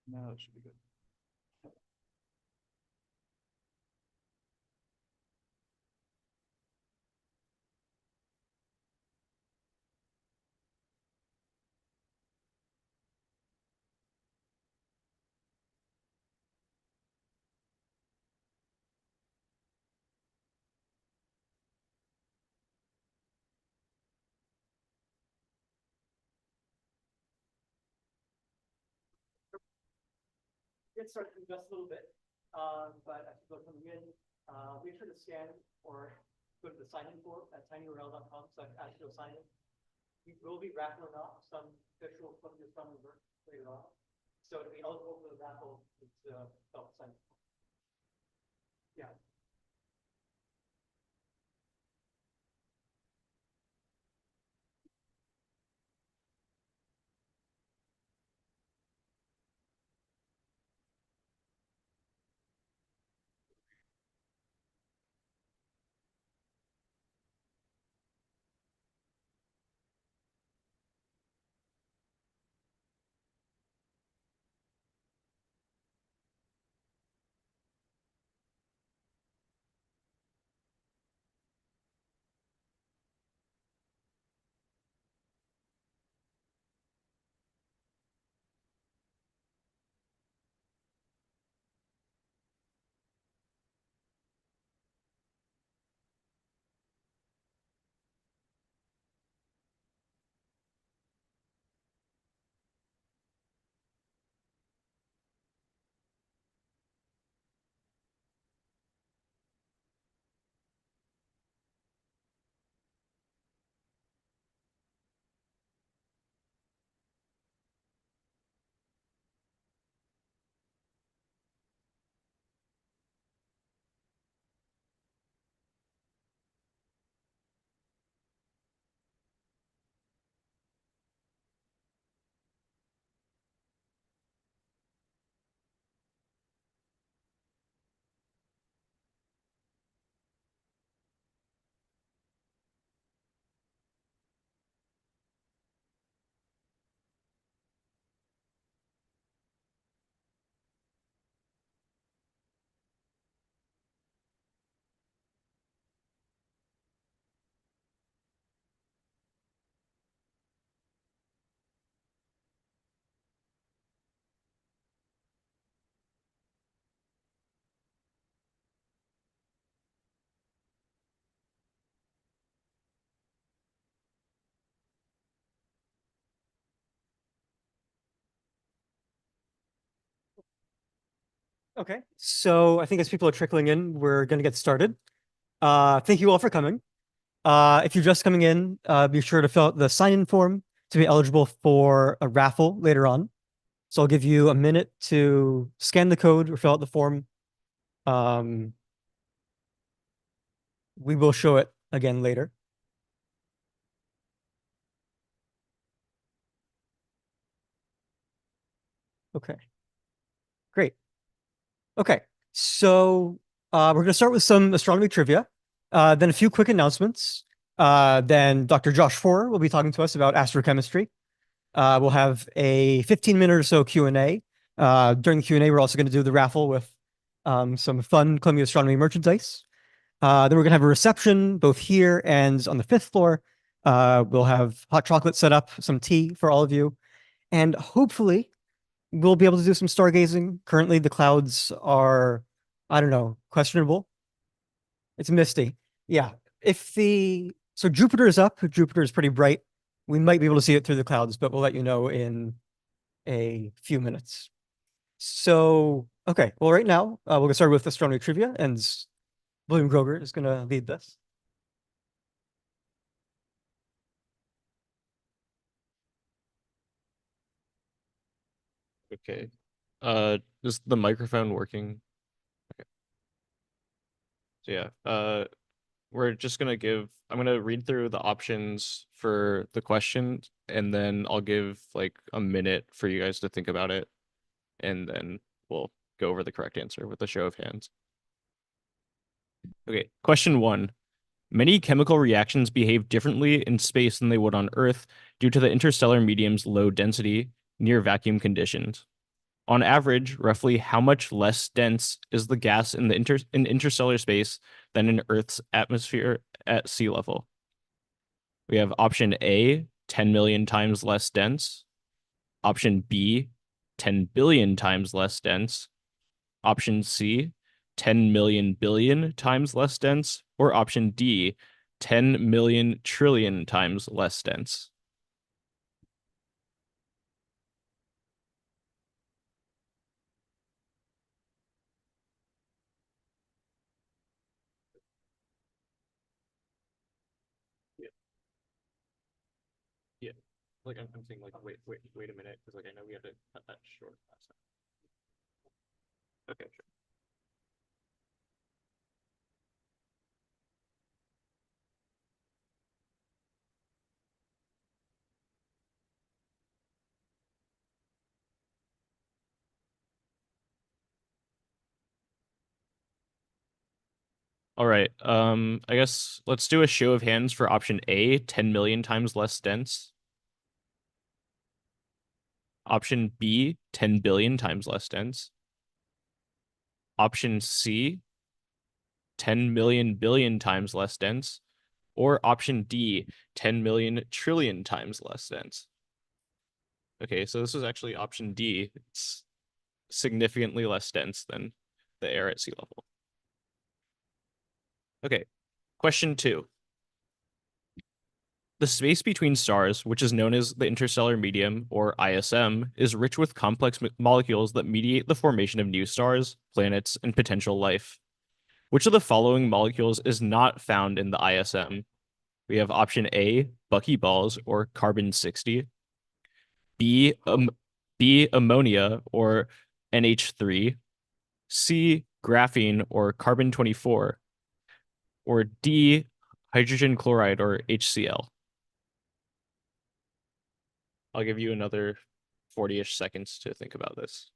Now it should be good. Get started in just a little bit, but as people are coming in, make sure to scan or go to the sign-in form at tinyurl.com/astro-sign-in. We will be raffling off some official Columbia Astronomy work later on. So to be eligible for the raffle, it's self-sign. Yeah. Okay, so I think as people are trickling in, we're going to get started. Thank you all for coming. If you're just coming in, be sure to fill out the sign-in form to be eligible for a raffle later on. So I'll give you a minute to scan the code or fill out the form. Um, we will show it again later. Okay, great. Okay, so we're going to start with some astronomy trivia, then a few quick announcements. Then Dr. Josh Forer will be talking to us about astrochemistry. We'll have a 15-minute or so Q&A. During the Q&A, we're also going to do the raffle with some fun Columbia Astronomy merchandise. Then we're going to have a reception both here and on the 5th floor. We'll have hot chocolate set up, some tea for all of you, and hopefully we'll be able to do some stargazing. Currently, the clouds are, I don't know, questionable. It's misty. Yeah. So Jupiter is up. Jupiter is pretty bright. We might be able to see it through the clouds, but we'll let you know in a few minutes. So, okay. Well, right now, we'll get started with astronomy trivia, and William Groger is going to lead this. Okay. Is the microphone working? Okay. So yeah, we're just gonna I'm gonna read through the options for the question, and then I'll give like a minute for you guys to think about it, and then we'll go over the correct answer with a show of hands. Okay, question one. Many chemical reactions behave differently in space than they would on Earth due to the interstellar medium's low density near vacuum conditions. On average, roughly how much less dense is the gas in the interstellar space than in Earth's atmosphere at sea level? We have option A, 10 million times less dense. Option B, 10 billion times less dense. Option C, 10 million billion times less dense. Or option D, 10 million trillion times less dense. Yeah, yeah. Like I'm saying, like wait a minute, because like I know we have to cut that short last time. Okay, sure. All right. I guess let's do a show of hands for option A, 10 million times less dense. Option B, 10 billion times less dense. Option C, 10 million billion times less dense. Or option D, 10 million trillion times less dense. Okay, so this is actually option D. It's significantly less dense than the air at sea level. Okay, question 2. The space between stars, which is known as the interstellar medium, or ISM, is rich with complex molecules that mediate the formation of new stars, planets, and potential life. Which of the following molecules is not found in the ISM? We have option A, buckyballs, or carbon-60, B, B, ammonia, or NH3, C, graphene, or carbon-24, or D, hydrogen chloride, or HCl. I'll give you another 40-ish seconds to think about this.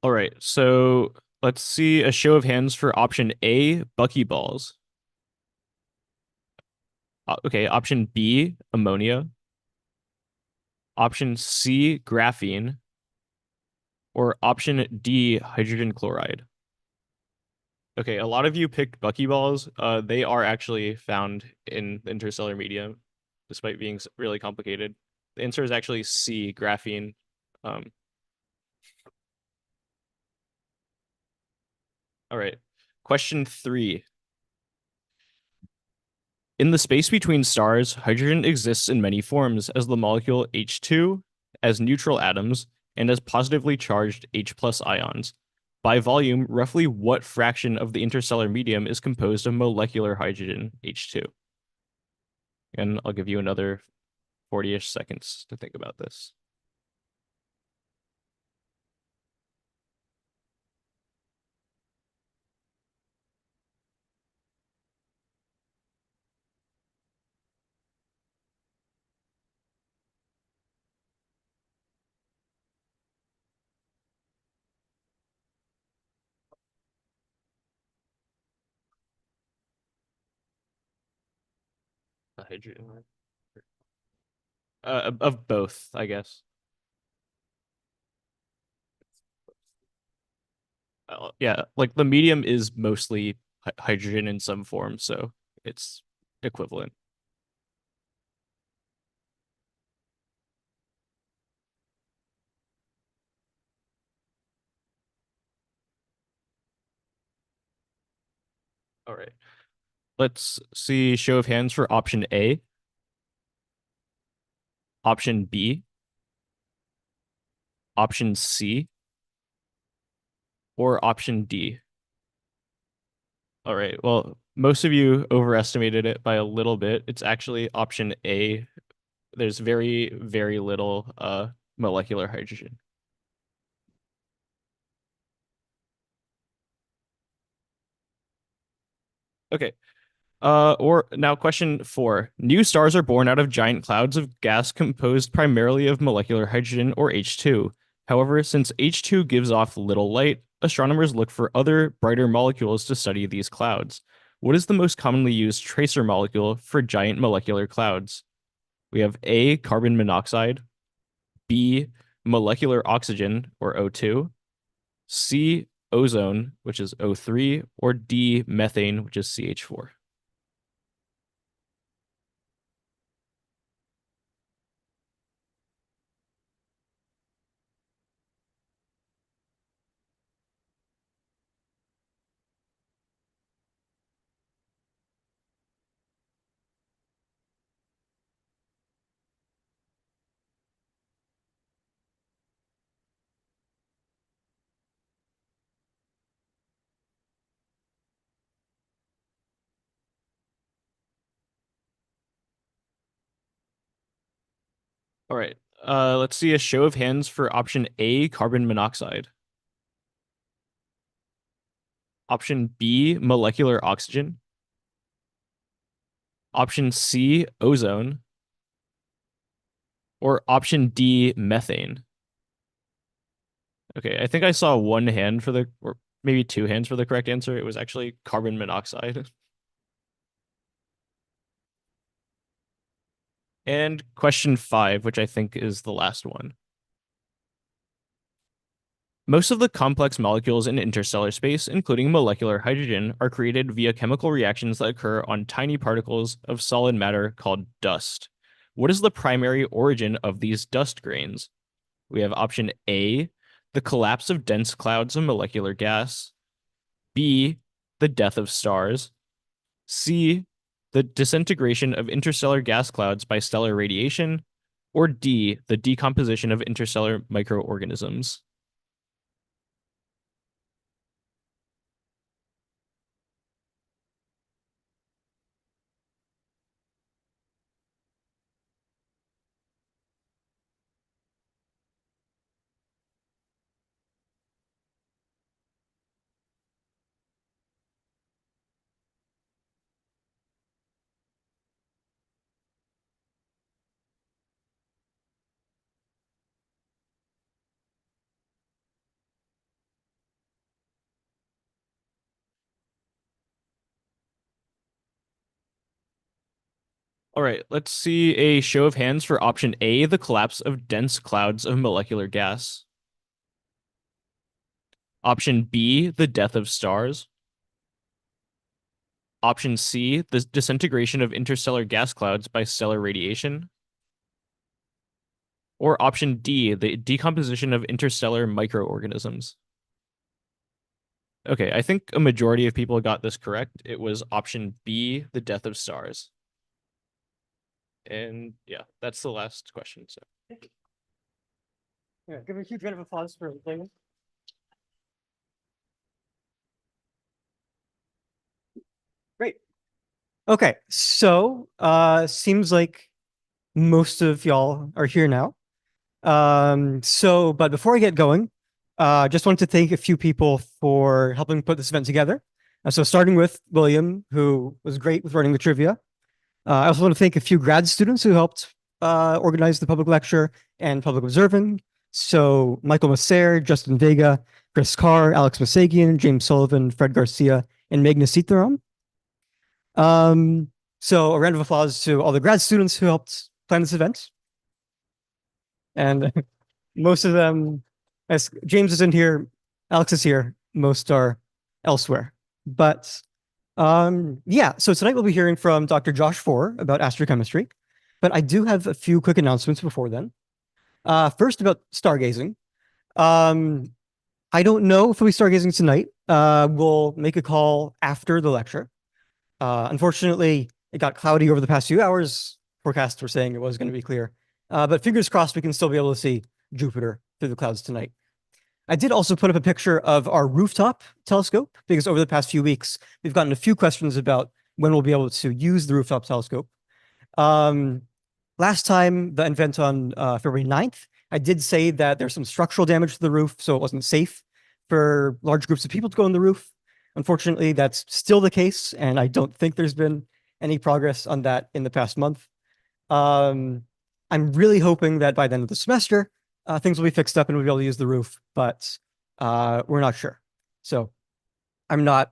All right, so let's see a show of hands for option A, buckyballs. Okay, option B, ammonia. Option C, graphene. Or option D, hydrogen chloride. Okay, a lot of you picked buckyballs. They are actually found in the interstellar medium, despite being really complicated. The answer is actually C, graphene. Um, all right. Question 3. In the space between stars, hydrogen exists in many forms as the molecule H2, as neutral atoms, and as positively charged H plus ions. By volume, roughly what fraction of the interstellar medium is composed of molecular hydrogen, H2? And I'll give you another 40-ish seconds to think about this. Hydrogen. Of both, I guess. Yeah, like the medium is mostly hydrogen in some form, so it's equivalent. All right. Let's see show of hands for option A, option B, option C, or option D. All right. Well, Most of you overestimated it by a little bit. It's actually option A. There's very, very little molecular hydrogen. Okay. Or now question 4. New stars are born out of giant clouds of gas composed primarily of molecular hydrogen or H2. However, since H2 gives off little light, astronomers look for other brighter molecules to study these clouds. What is the most commonly used tracer molecule for giant molecular clouds? We have A, carbon monoxide, B, molecular oxygen or O2, C, ozone, which is O3, or D, methane, which is CH4. All right. Let's see a show of hands for option A, carbon monoxide. Option B, molecular oxygen. Option C, ozone. Or option D, methane. Okay, I think I saw one hand for or maybe two hands for the correct answer. It was actually carbon monoxide. And question 5, which I think is the last one. Most of the complex molecules in interstellar space, including molecular hydrogen, are created via chemical reactions that occur on tiny particles of solid matter called dust. What is the primary origin of these dust grains? We have option A, the collapse of dense clouds of molecular gas, B, the death of stars, C, the disintegration of interstellar gas clouds by stellar radiation, or D, the decomposition of interstellar microorganisms. All right, let's see a show of hands for option A, the collapse of dense clouds of molecular gas. Option B, the death of stars. Option C, the disintegration of interstellar gas clouds by stellar radiation. Or option D, the decomposition of interstellar microorganisms. Okay, I think a majority of people got this correct. It was option B, the death of stars. And yeah, that's the last question. So Yeah, give a huge round of applause for everything. Great. Okay, so seems like most of y'all are here now. But before I get going, just want to thank a few people for helping put this event together. So starting with William, who was great with running the trivia. I also want to thank a few grad students who helped organize the public lecture and public observing. So Michael Masser, Justin Vega, Chris Carr, Alex Masagian, James Sullivan, Fred Garcia, and Meghna Sitaram. So a round of applause to all the grad students who helped plan this event. And most of them, as James is in here, Alex is here, most are elsewhere. But yeah, so tonight we'll be hearing from Dr. Josh Foer about astrochemistry, but I do have a few quick announcements before then. First about stargazing. I don't know if we'll be stargazing tonight. We'll make a call after the lecture. Unfortunately, it got cloudy over the past few hours. Forecasts were saying it was going to be clear. But fingers crossed we can still be able to see Jupiter through the clouds tonight. I did also put up a picture of our rooftop telescope because over the past few weeks, we've gotten a few questions about when we'll be able to use the rooftop telescope. Um, Last time, the event on February 9th, I did say that there's some structural damage to the roof, so it wasn't safe for large groups of people to go on the roof. Unfortunately, that's still the case, and I don't think there's been any progress on that in the past month. Um, I'm really hoping that by the end of the semester, things will be fixed up and we'll be able to use the roof, but we're not sure. So I'm not,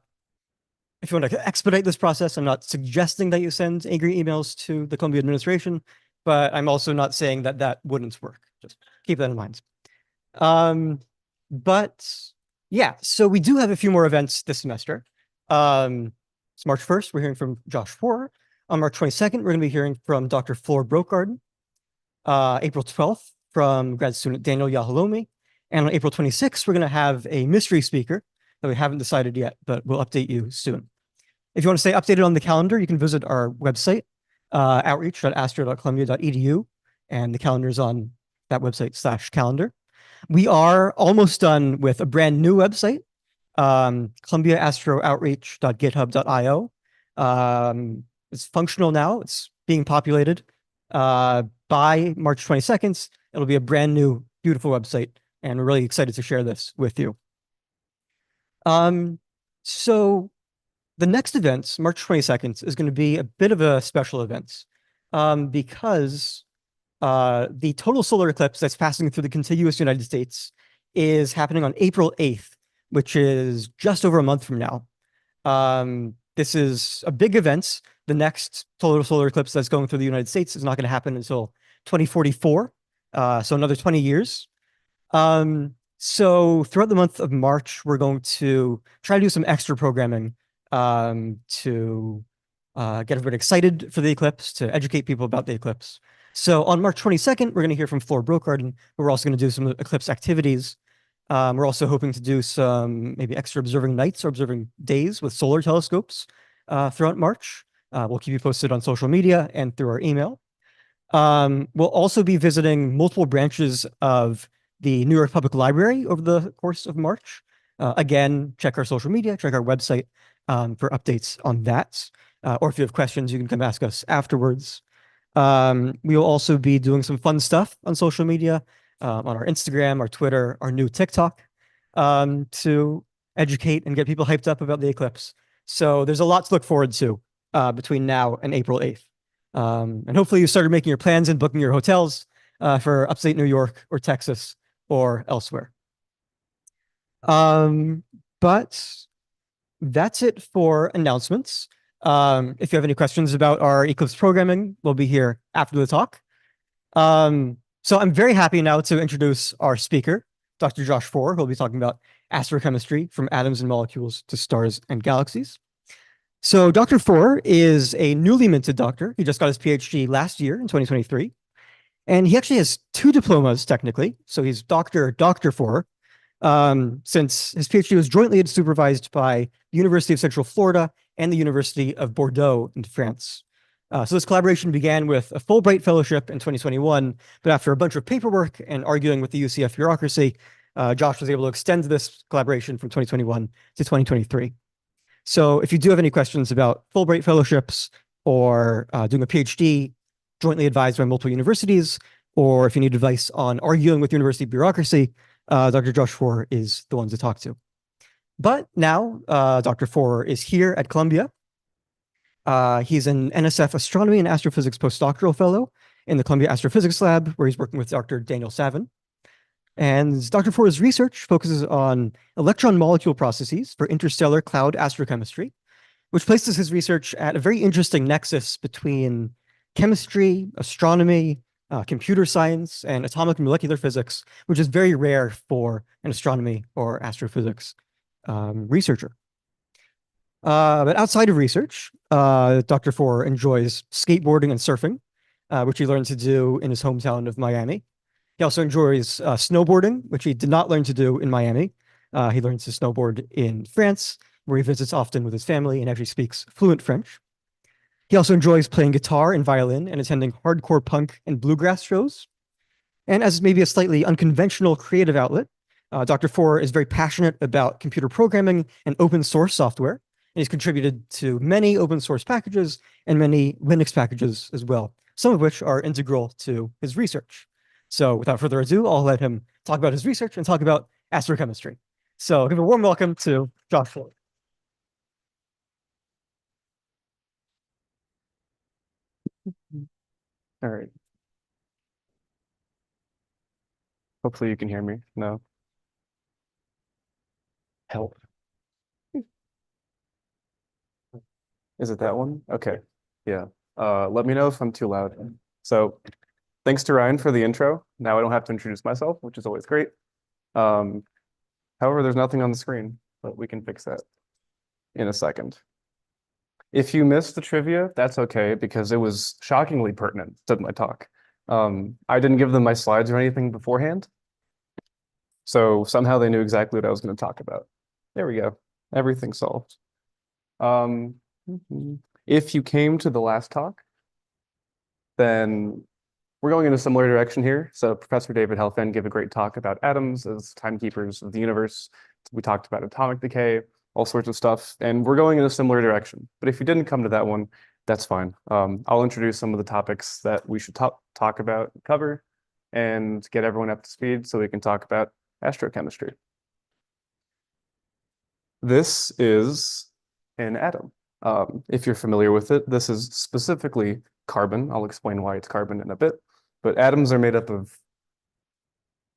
if you want to expedite this process, I'm not suggesting that you send angry emails to the Columbia administration, but I'm also not saying that that wouldn't work. Just keep that in mind. Um, but yeah, so we do have a few more events this semester. It's March 1st, we're hearing from Josh Forer. On March 22nd, we're going to be hearing from Dr. Flor Brokarden. April 12th, from grad student Daniel Yahalomi. And on April 26th, we're going to have a mystery speaker that we haven't decided yet, but we'll update you soon. If you want to stay updated on the calendar, you can visit our website, outreach.astro.columbia.edu, and the calendar is on that website /calendar. We are almost done with a brand new website, columbiaastroutreach.github.io. It's functional now. It's being populated. By March 22nd, it'll be a brand new, beautiful website, and we're really excited to share this with you. So the next event, March 22nd, is going to be a bit of a special event because the total solar eclipse that's passing through the contiguous United States is happening on April 8th, which is just over a month from now. This is a big event. The next total solar eclipse that's going through the United States is not going to happen until 2044, so another 20 years. So throughout the month of March, we're going to try to do some extra programming to get everybody excited for the eclipse, to educate people about the eclipse. So on March 22nd, we're going to hear from Flor Brokarden, but we're also going to do some eclipse activities. We're also hoping to do some maybe extra observing nights or observing days with solar telescopes throughout March. We'll keep you posted on social media and through our email. We'll also be visiting multiple branches of the New York Public Library over the course of March. Again, check our social media, check our website for updates on that. Or if you have questions, you can come ask us afterwards. We will also be doing some fun stuff on social media, on our Instagram, our Twitter, our new TikTok, to educate and get people hyped up about the eclipse. So there's a lot to look forward to between now and April 8th. And hopefully you started making your plans and booking your hotels for upstate New York or Texas or elsewhere. But that's it for announcements. If you have any questions about our Eclipse programming, we'll be here after the talk. So I'm very happy now to introduce our speaker, Dr. Josh Forer, who will be talking about astrochemistry from atoms and molecules to stars and galaxies. So Dr. Forer is a newly minted doctor. He just got his PhD last year in 2023. And he actually has two diplomas, technically. So he's Dr. Forer, since his PhD was jointly supervised by the University of Central Florida and the University of Bordeaux in France. So this collaboration began with a Fulbright Fellowship in 2021, but after a bunch of paperwork and arguing with the UCF bureaucracy, Josh was able to extend this collaboration from 2021 to 2023. So if you do have any questions about Fulbright Fellowships or doing a PhD jointly advised by multiple universities, or if you need advice on arguing with university bureaucracy, Dr. Josh Forer is the one to talk to. But now Dr. Forer is here at Columbia. He's an NSF Astronomy and Astrophysics postdoctoral fellow in the Columbia Astrophysics Lab, where he's working with Dr. Daniel Savin. And Dr. Forer's research focuses on electron molecule processes for interstellar cloud astrochemistry, which places his research at a very interesting nexus between chemistry, astronomy, computer science, and atomic molecular physics, which is very rare for an astronomy or astrophysics researcher. But outside of research, Dr. Forer enjoys skateboarding and surfing, which he learned to do in his hometown of Miami. He also enjoys snowboarding, which he did not learn to do in Miami. He learns to snowboard in France, where he visits often with his family and actually speaks fluent French. He also enjoys playing guitar and violin and attending hardcore punk and bluegrass shows. And as maybe a slightly unconventional creative outlet, Dr. Four is very passionate about computer programming and open source software, and he's contributed to many open source packages and many Linux packages as well, some of which are integral to his research. So without further ado, I'll let him talk about his research and talk about astrochemistry. So give a warm welcome to Josh Four. All right. Hopefully you can hear me. No. Help. Is it that one? Okay. Yeah. Let me know if I'm too loud. So thanks to Ryan for the intro. Now I don't have to introduce myself, which is always great. Um, However, there's nothing on the screen, but we can fix that in a second. If you missed the trivia, that's okay because it was shockingly pertinent to my talk. I didn't give them my slides or anything beforehand, so somehow they knew exactly what I was going to talk about. There we go. Everything solved. Um, if you came to the last talk, then we're going in a similar direction here. So Professor David Helfand gave a great talk about atoms as timekeepers of the universe. We talked about atomic decay, all sorts of stuff, and we're going in a similar direction. But if you didn't come to that one, that's fine. I'll introduce some of the topics that we should talk about, cover, and get everyone up to speed so we can talk about astrochemistry. This is an atom. If you're familiar with it, this is specifically carbon. I'll explain why it's carbon in a bit. But atoms are made up of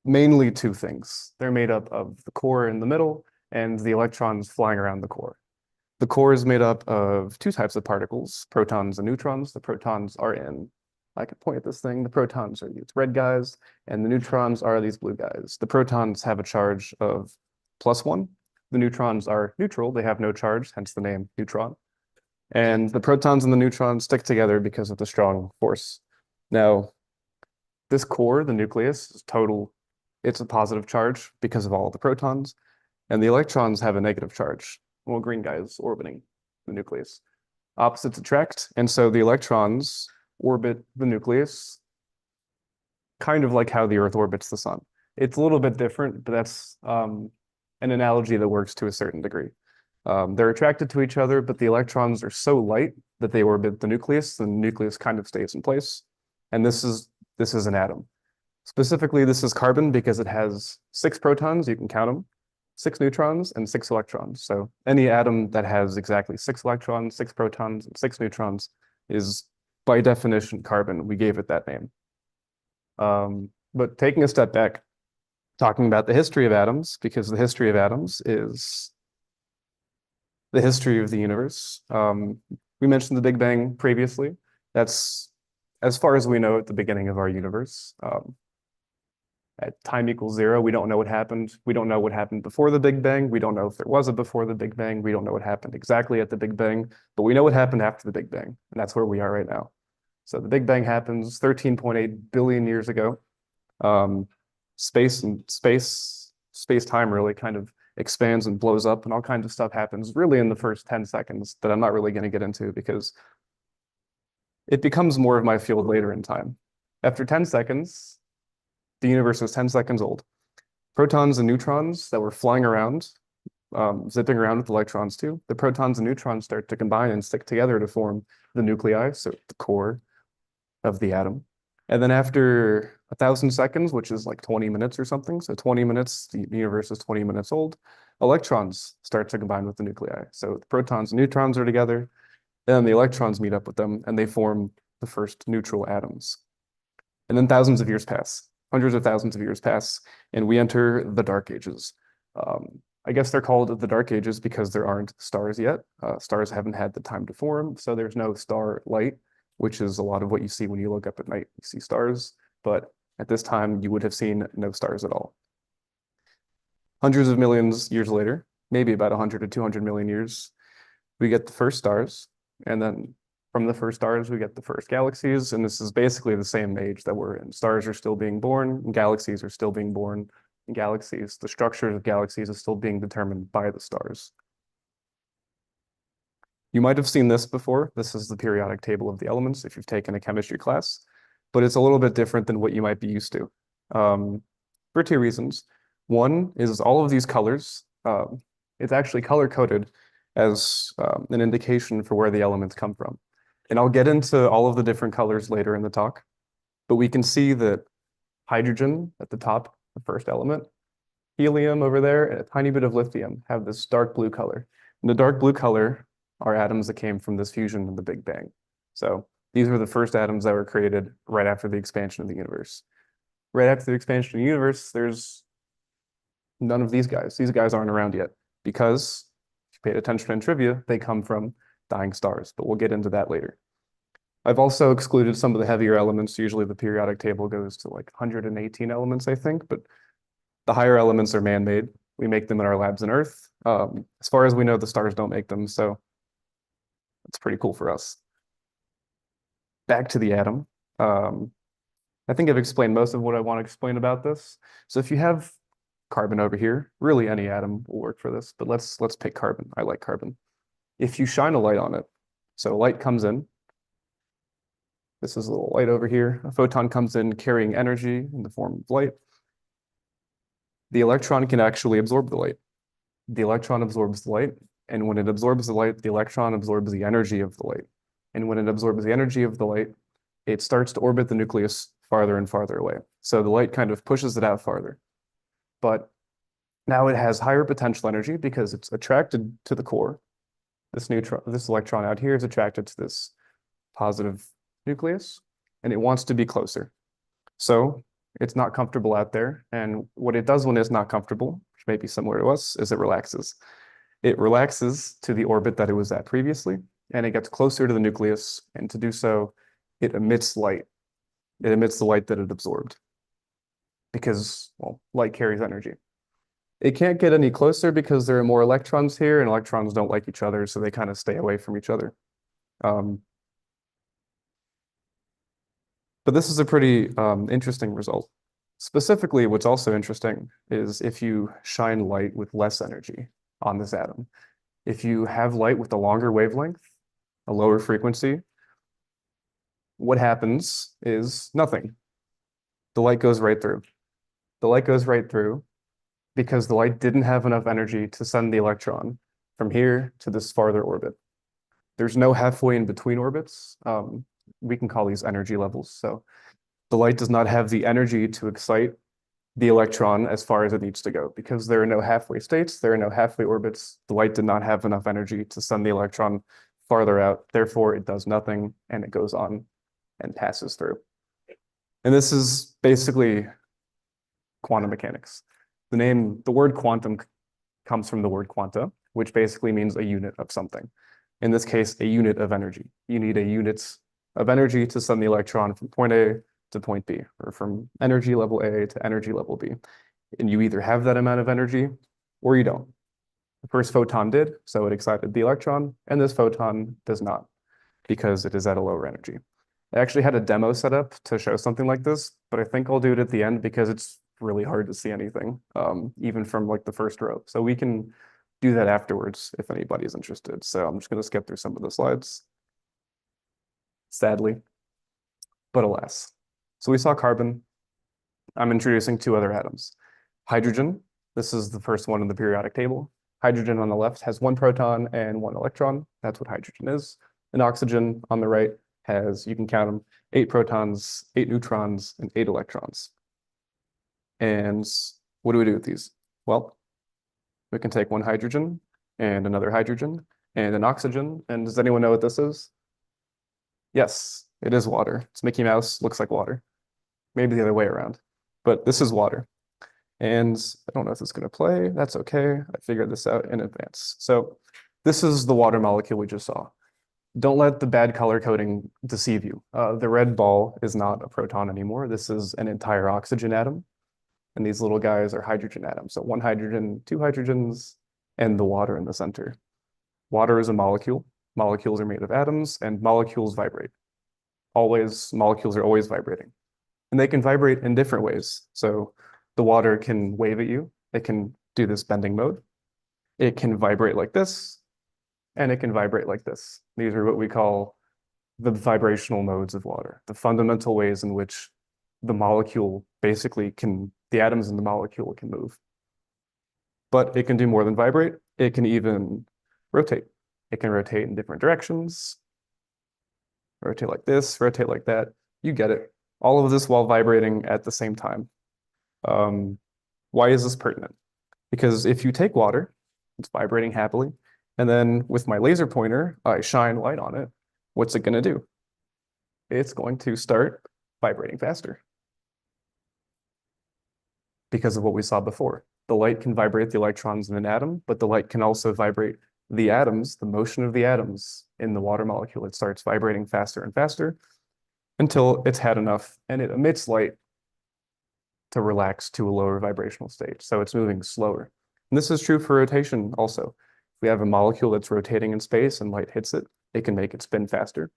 mainly two things. They're made up of the core in the middle and the electrons flying around the core. The core is made up of two types of particles, protons and neutrons. The protons are in, I can point at this thing, the protons are these red guys, and the neutrons are these blue guys. The protons have a charge of +1. The neutrons are neutral, they have no charge, hence the name neutron. And the protons and the neutrons stick together because of the strong force. Now, this core, the nucleus, is total, it's a positive charge because of all the protons, and the electrons have a negative charge. Well, green guys orbiting the nucleus. Opposites attract, and so the electrons orbit the nucleus, kind of like how the Earth orbits the sun. It's a little bit different, but that's an analogy that works to a certain degree. They're attracted to each other, but the electrons are so light that they orbit the nucleus, and the nucleus kind of stays in place. And this is an atom. Specifically, this is carbon because it has 6 protons, you can count them, 6 neutrons, and 6 electrons. So any atom that has exactly 6 electrons, 6 protons, and 6 neutrons is, by definition, carbon. We gave it that name. But taking a step back, talking about the history of atoms, because the history of atoms is the history of the universe. We mentioned the Big Bang previously. That's, as far as we know, at the beginning of our universe. At time equals 0, we don't know what happened. We don't know what happened before the Big Bang. We don't know if there was a before the Big Bang. We don't know what happened exactly at the Big Bang, but we know what happened after the Big Bang, and that's where we are right now. So the Big Bang happens 13.8 billion years ago. Space-time really kind of expands and blows up, and all kinds of stuff happens really in the first 10 seconds that I'm not really going to get into because it becomes more of my field later in time. After 10 seconds, the universe was 10 seconds old. Protons and neutrons that were flying around, zipping around with electrons too, the protons and neutrons start to combine and stick together to form the nuclei, so the core of the atom. And then after 1,000 seconds, which is like 20 minutes or something, so 20 minutes, the universe is 20 minutes old, electrons start to combine with the nuclei. So the protons and neutrons are together, and the electrons meet up with them, and they form the first neutral atoms. And then thousands of years pass, hundreds of thousands of years pass, and we enter the Dark Ages. I guess they're called the Dark Ages because there aren't stars yet. Stars haven't had the time to form, so there's no star light, which is a lot of what you see when you look up at night. You see stars, but at this time, you would have seen no stars at all. Hundreds of millions years later, maybe about 100 to 200 million years, we get the first stars, and then from the first stars, we get the first galaxies, and this is basically the same age that we're in. Stars are still being born, and galaxies are still being born. And galaxies, the structures of galaxies is still being determined by the stars. You might have seen this before. This is the periodic table of the elements if you've taken a chemistry class, but it's a little bit different than what you might be used to for 2 reasons. One is all of these colors. It's actually color coded as an indication for where the elements come from. And I'll get into all of the different colors later in the talk, but we can see that hydrogen at the top, the first element, helium over there, and a tiny bit of lithium have this dark blue color. And the dark blue color are atoms that came from this fusion in the Big Bang. So these were the first atoms that were created right after the expansion of the universe. Right after the expansion of the universe, there's none of these guys. These guys aren't around yet because if you paid attention in trivia, they come from dying stars, but we'll get into that later. I've also excluded some of the heavier elements. Usually the periodic table goes to like 118 elements, I think, but the higher elements are man-made. We make them in our labs on Earth. As far as we know, the stars don't make them, so it's pretty cool for us. Back to the atom. I think I've explained most of what I want to explain about this. So if you have carbon over here, really any atom will work for this, but let's pick carbon. I like carbon. If you shine a light on it, so light comes in, this is a little light over here, a photon comes in carrying energy in the form of light. The electron can actually absorb the light. The electron absorbs the light, and when it absorbs the light, the electron absorbs the energy of the light. And when it absorbs the energy of the light, it starts to orbit the nucleus farther and farther away. So the light kind of pushes it out farther. But now it has higher potential energy because it's attracted to the core. This electron out here is attracted to this positive nucleus, and it wants to be closer. So it's not comfortable out there. And what it does when it's not comfortable, which may be similar to us, is it relaxes. It relaxes to the orbit that it was at previously, and it gets closer to the nucleus. And to do so, it emits light. It emits the light that it absorbed because, well, light carries energy. It can't get any closer because there are more electrons here, and electrons don't like each other, so they kind of stay away from each other. But this is a pretty interesting result. Specifically, what's also interesting is if you shine light with less energy on this atom. If you have light with a longer wavelength, a lower frequency, what happens is nothing. The light goes right through. The light goes right through because the light didn't have enough energy to send the electron from here to this farther orbit. There's no halfway in between orbits. We can call these energy levels. So the light does not have the energy to excite the electron as far as it needs to go because there are no halfway states, there are no halfway orbits. The light did not have enough energy to send the electron farther out. Therefore, it does nothing and it goes on and passes through. And this is basically quantum mechanics. The word quantum comes from the word quanta, which basically means a unit of something. In this case, a unit of energy. You need a unit of energy to send the electron from point A to point B, or from energy level A to energy level B. And you either have that amount of energy or you don't. The first photon did, so it excited the electron, and this photon does not because it is at a lower energy. I actually had a demo set up to show something like this, but I think I'll do it at the end because it's really hard to see anything, even from like the first row. So we can do that afterwards if anybody's interested. So I'm just going to skip through some of the slides, sadly, but alas. So we saw carbon. I'm introducing two other atoms. Hydrogen, this is the first one in the periodic table. Hydrogen on the left has one proton and one electron. That's what hydrogen is. And oxygen on the right has, you can count them, 8 protons, 8 neutrons, and 8 electrons. And what do we do with these? Well, we can take one hydrogen and another hydrogen and an oxygen. And does anyone know what this is? Yes, it is water. It's Mickey Mouse, looks like water. Maybe the other way around, but this is water. And I don't know if it's going to play. That's okay. I figured this out in advance. So this is the water molecule we just saw. Don't let the bad color coding deceive you. The red ball is not a proton anymore. This is an entire oxygen atom. And these little guys are hydrogen atoms. So one hydrogen, 2 hydrogens, and the water in the center. Water is a molecule. Molecules are made of atoms, and molecules vibrate. Molecules are always vibrating. And they can vibrate in different ways. So the water can wave at you. It can do this bending mode. It can vibrate like this, and it can vibrate like this. These are what we call the vibrational modes of water, the fundamental ways in which the molecule basically the atoms in the molecule can move. but it can do more than vibrate. It can even rotate. It can rotate in different directions, rotate like this, rotate like that. You get it. All of this while vibrating at the same time. Why is this pertinent? Because if you take water, it's vibrating happily, and then with my laser pointer, I shine light on it, what's it going to do? It's going to start vibrating faster because of what we saw before. The light can vibrate the electrons in an atom, but the light can also vibrate the atoms, the motion of the atoms in the water molecule. It starts vibrating faster and faster until it's had enough, and it emits light to relax to a lower vibrational state. So it's moving slower. And this is true for rotation also. If we have a molecule that's rotating in space and light hits it, it can make it spin faster.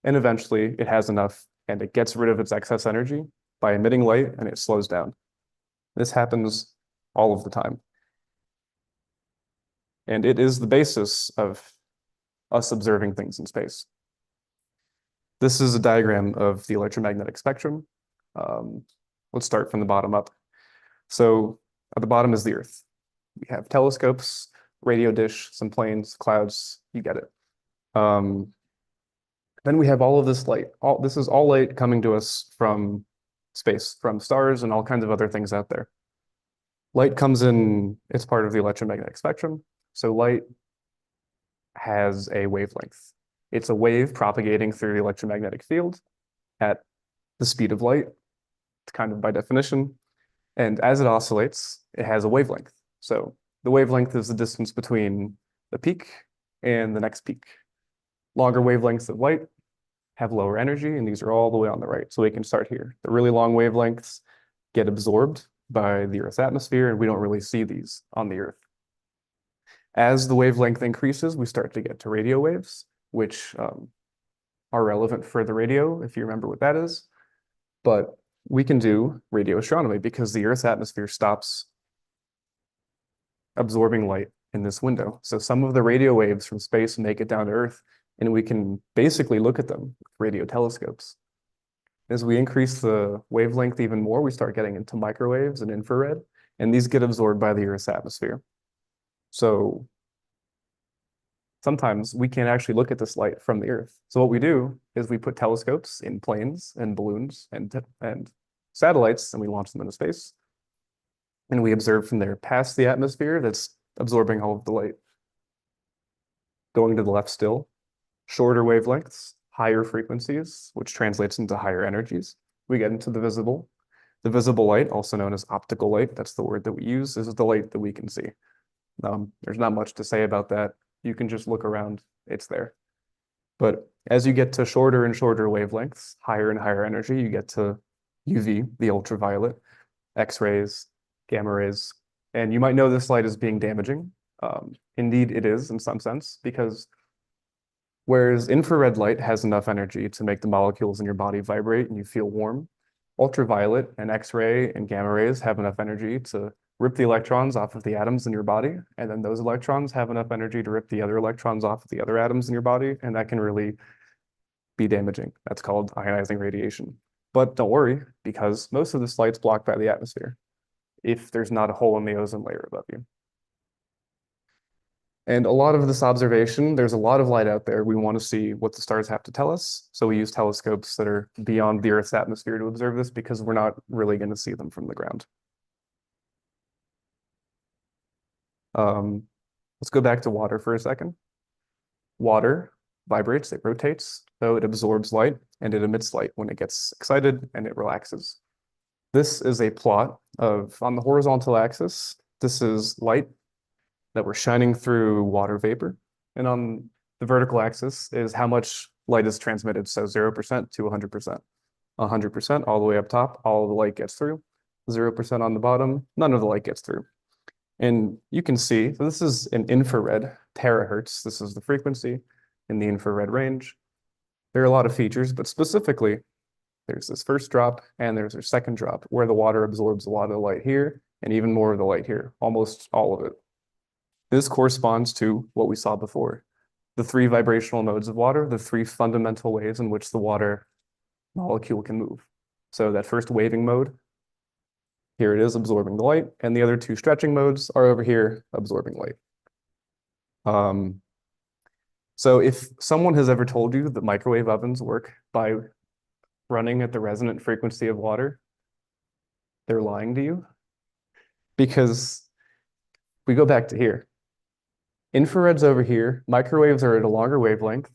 And eventually it has enough and it gets rid of its excess energy by emitting light and it slows down. This happens all of the time. And it is the basis of us observing things in space. This is a diagram of the electromagnetic spectrum. Let's start from the bottom up. So at the bottom is the Earth. We have telescopes, radio dish, some planes, clouds, you get it. Then we have all of this light. This is all light coming to us from space, from stars and all kinds of other things out there. Light comes in, it's part of the electromagnetic spectrum. So light has a wavelength. It's a wave propagating through the electromagnetic field at the speed of light, kind of by definition. And as it oscillates, it has a wavelength. So the wavelength is the distance between the peak and the next peak. Longer wavelengths of light have lower energy, and these are all the way on the right. So we can start here. The really long wavelengths get absorbed by the Earth's atmosphere, and we don't really see these on the Earth. As the wavelength increases, we start to get to radio waves, which are relevant for the radio, if you remember what that is. But we can do radio astronomy because the Earth's atmosphere stops absorbing light in this window. So some of the radio waves from space make it down to Earth, and we can basically look at them with radio telescopes. As we increase the wavelength even more, we start getting into microwaves and infrared, and these get absorbed by the Earth's atmosphere. So sometimes we can't actually look at this light from the Earth. So what we do is we put telescopes in planes and balloons and satellites, and we launch them into space. And we observe from there past the atmosphere that's absorbing all of the light. Going to the left still, shorter wavelengths, higher frequencies, which translates into higher energies. We get into the visible. The visible light, also known as optical light, that's the word that we use, this is the light that we can see. There's not much to say about that. You can just look around, it's there. But as you get to shorter and shorter wavelengths, higher and higher energy, you get to UV, the ultraviolet, X-rays, gamma rays. And you might know this light as being damaging. Indeed, it is in some sense, because whereas infrared light has enough energy to make the molecules in your body vibrate and you feel warm, ultraviolet and X-ray and gamma rays have enough energy to rip the electrons off of the atoms in your body, and then those electrons have enough energy to rip the other electrons off of the other atoms in your body, and that can really be damaging. That's called ionizing radiation. But don't worry, because most of this light's blocked by the atmosphere, if there's not a hole in the ozone layer above you. And a lot of this observation, there's a lot of light out there. We want to see what the stars have to tell us. So we use telescopes that are beyond the Earth's atmosphere to observe this because we're not really going to see them from the ground. Let's go back to water for a second. Water vibrates, it rotates, so it absorbs light and it emits light when it gets excited and it relaxes. This is a plot of, on the horizontal axis, this is light that we're shining through water vapor. And on the vertical axis is how much light is transmitted, so 0% to 100%. 100% all the way up top, all of the light gets through. 0% on the bottom, none of the light gets through. And you can see, so this is an infrared terahertz. This is the frequency in the infrared range. There are a lot of features, but specifically, there's this first drop and there's a second drop where the water absorbs a lot of the light here and even more of the light here, almost all of it. This corresponds to what we saw before. The three vibrational modes of water, the three fundamental ways in which the water molecule can move. So that first waving mode, Here it is absorbing the light, and the other two stretching modes are over here absorbing light. So if someone has ever told you that microwave ovens work by running at the resonant frequency of water, they're lying to you. Because we go back to here. Infrared's over here, microwaves are at a longer wavelength,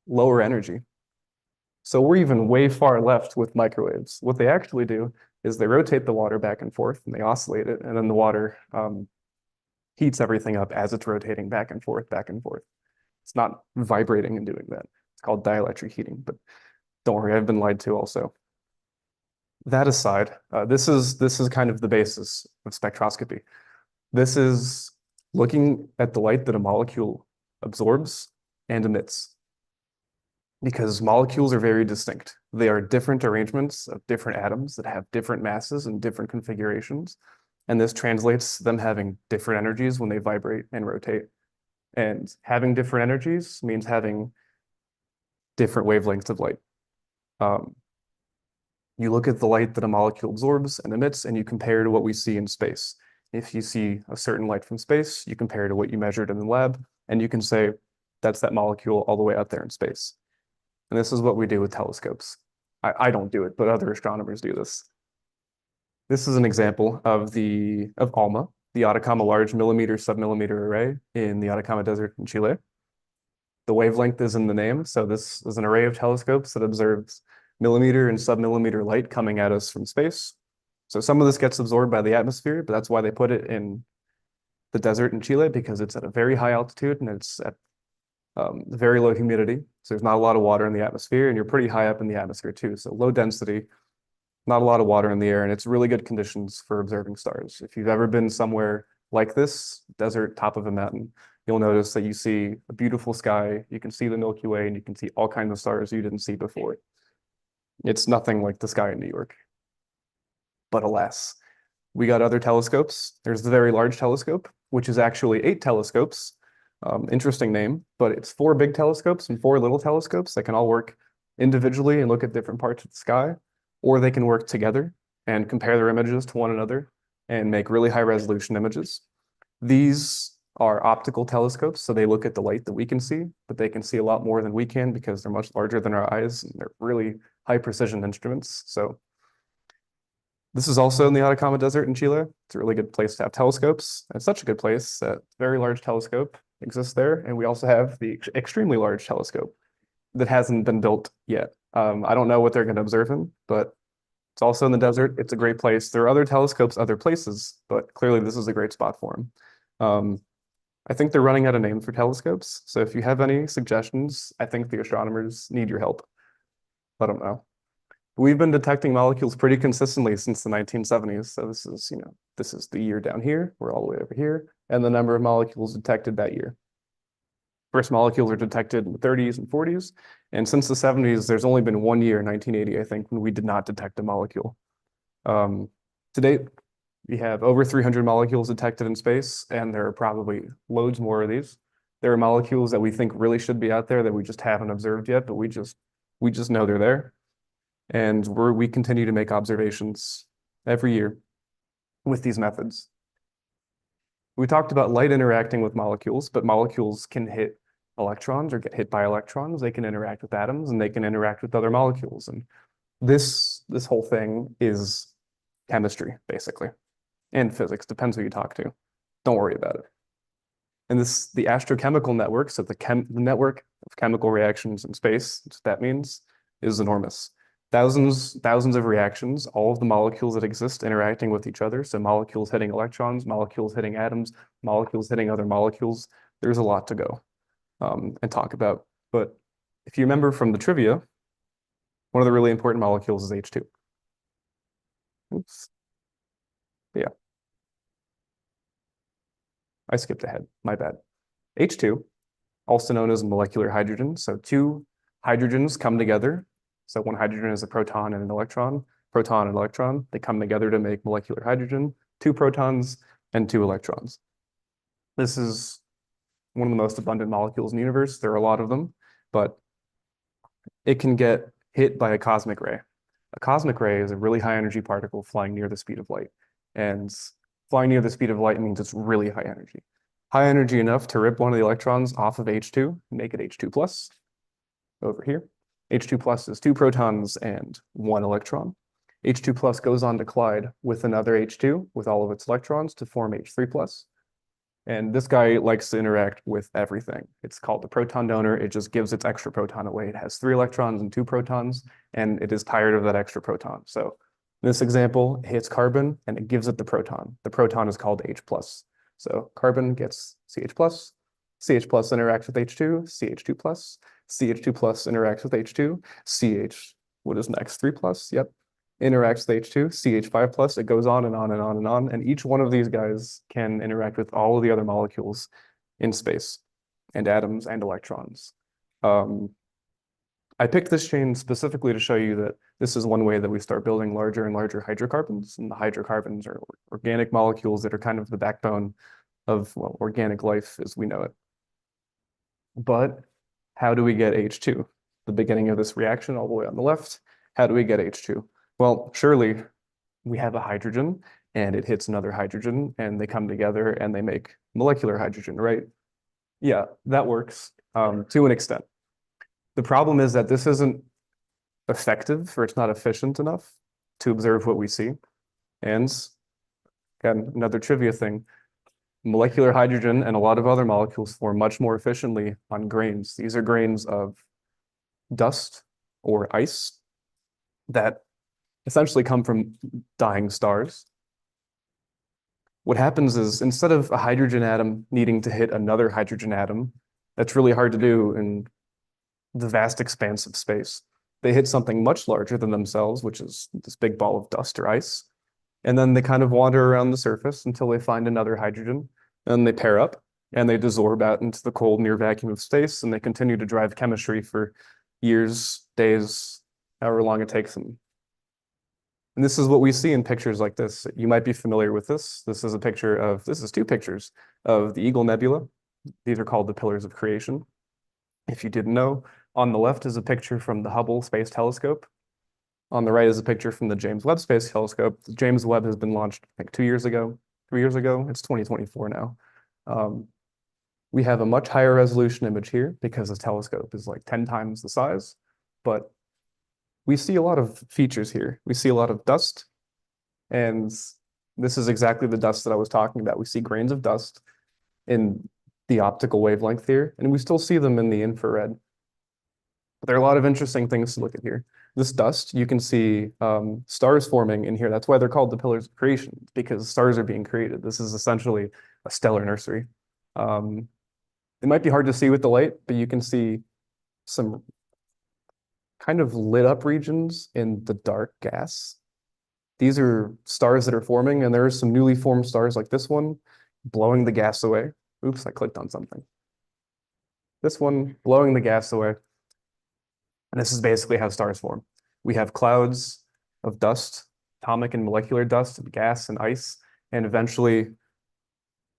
lower energy. So we're even way far left with microwaves. What they actually do is they rotate the water back and forth and they oscillate it, and then the water heats everything up as it's rotating back and forth, back and forth. It's not vibrating and doing that. It's called dielectric heating, but don't worry, I've been lied to also. That aside, this is kind of the basis of spectroscopy. This is looking at the light that a molecule absorbs and emits. Because molecules are very distinct. They are different arrangements of different atoms that have different masses and different configurations. And this translates to them having different energies when they vibrate and rotate. And having different energies means having different wavelengths of light. You look at the light that a molecule absorbs and emits, and you compare to what we see in space. If you see a certain light from space, you compare to what you measured in the lab, and you can say, that's that molecule all the way out there in space. And this is what we do with telescopes. I don't do it, but other astronomers do this. This is an example of ALMA, the Atacama Large Millimeter Submillimeter Array in the Atacama Desert in Chile. The wavelength is in the name, so this is an array of telescopes that observes millimeter and submillimeter light coming at us from space. So some of this gets absorbed by the atmosphere, but that's why they put it in the desert in Chile, because it's at a very high altitude and it's at very low humidity. So there's not a lot of water in the atmosphere, and you're pretty high up in the atmosphere too. So low density, not a lot of water in the air, and it's really good conditions for observing stars. If you've ever been somewhere like this, desert, top of a mountain, you'll notice that you see a beautiful sky, you can see the Milky Way, and you can see all kinds of stars you didn't see before. It's nothing like the sky in New York. But alas, we got other telescopes. There's the Very Large Telescope, which is actually 8 telescopes. Interesting name, but it's 4 big telescopes and 4 little telescopes that can all work individually and look at different parts of the sky, or they can work together and compare their images to one another and make really high resolution images. These are optical telescopes, so they look at the light that we can see, but they can see a lot more than we can because they're much larger than our eyes, and they're really high precision instruments. So this is also in the Atacama Desert in Chile. It's a really good place to have telescopes. It's such a good place that Very Large Telescope exists there. And we also have the Extremely Large Telescope that hasn't been built yet. I don't know what they're going to observe in, but it's also in the desert. It's a great place. There are other telescopes other places, but clearly this is a great spot for them. I think they're running out of names for telescopes. So if you have any suggestions, I think the astronomers need your help. Let them know. We've been detecting molecules pretty consistently since the 1970s. So this is the year down here. We're all the way over here, and the number of molecules detected that year. First molecules were detected in the 30s and 40s, and since the 70s, there's only been 1 year, 1980, I think, when we did not detect a molecule. To date, we have over 300 molecules detected in space, and there are probably loads more of these. There are molecules that we think really should be out there that we just haven't observed yet, but we just know they're there. And we continue to make observations every year with these methods. We talked about light interacting with molecules, but molecules can hit electrons or get hit by electrons. They can interact with atoms, and they can interact with other molecules. And this whole thing is chemistry, basically, and physics. Depends who you talk to. Don't worry about it. And the astrochemical network, so the network of chemical reactions in space, what that means, is enormous. Thousands of reactions, all of the molecules that exist interacting with each other. So molecules hitting electrons, molecules hitting atoms, molecules hitting other molecules. There's a lot to go and talk about. But if you remember from the trivia, one of the really important molecules is H2. Oops. Yeah. I skipped ahead, my bad. H2, also known as molecular hydrogen. So 2 hydrogens come together. So one hydrogen is a proton and an electron, they come together to make molecular hydrogen, 2 protons and 2 electrons. This is one of the most abundant molecules in the universe. There are a lot of them, but it can get hit by a cosmic ray. A cosmic ray is a really high energy particle flying near the speed of light. And flying near the speed of light means it's really high energy. High energy enough to rip one of the electrons off of H2 and make it H2 plus over here. H2 plus is 2 protons and 1 electron. H2 plus goes on to collide with another H2 with all of its electrons to form H3 plus. And this guy likes to interact with everything. It's called the proton donor. It just gives its extra proton away. It has 3 electrons and 2 protons, and it is tired of that extra proton. So in this example, it hits carbon and it gives it the proton. The proton is called H plus. So carbon gets CH plus interacts with H2, CH2 plus, CH2 plus interacts with H2, CH, what is next? 3 plus, yep. Interacts with H2, CH5 plus, it goes on and on and on and on. And each one of these guys can interact with all of the other molecules in space and atoms and electrons. I picked this chain specifically to show you that this is one way that we start building larger and larger hydrocarbons. And the hydrocarbons are organic molecules that are kind of the backbone of, well, organic life as we know it. But how do we get H2? The beginning of this reaction all the way on the left, how do we get H2? Well, surely we have a hydrogen and it hits another hydrogen and they come together and they make molecular hydrogen, right? Yeah, that works to an extent. The problem is that this isn't effective or it's not efficient enough to observe what we see. And again, another trivia thing, molecular hydrogen and a lot of other molecules form much more efficiently on grains. These are grains of dust or ice that essentially come from dying stars. What happens is instead of a hydrogen atom needing to hit another hydrogen atom, that's really hard to do in the vast expanse of space. They hit something much larger than themselves, which is this big ball of dust or ice. And then they kind of wander around the surface until they find another hydrogen. And they pair up and they desorb out into the cold near vacuum of space. And they continue to drive chemistry for years, days, however long it takes them. And this is what we see in pictures like this. You might be familiar with this. This is two pictures of the Eagle Nebula. These are called the Pillars of Creation. If you didn't know, on the left is a picture from the Hubble Space Telescope. On the right is a picture from the James Webb Space Telescope. The James Webb has been launched, I think, 2 years ago, 3 years ago. It's 2024 now. We have a much higher resolution image here because the telescope is like 10 times the size, but we see a lot of features here. We see a lot of dust, and this is exactly the dust that I was talking about. We see grains of dust in the optical wavelength here, and we still see them in the infrared. But there are a lot of interesting things to look at here. This dust, you can see stars forming in here. That's why they're called the Pillars of Creation, because stars are being created. This is essentially a stellar nursery. It might be hard to see with the light, but you can see some kind of lit up regions in the dark gas. These are stars that are forming, and there are some newly formed stars like this one blowing the gas away. Oops, I clicked on something. This one blowing the gas away. And this is basically how stars form. We have clouds of dust, atomic and molecular dust, and gas and ice, and eventually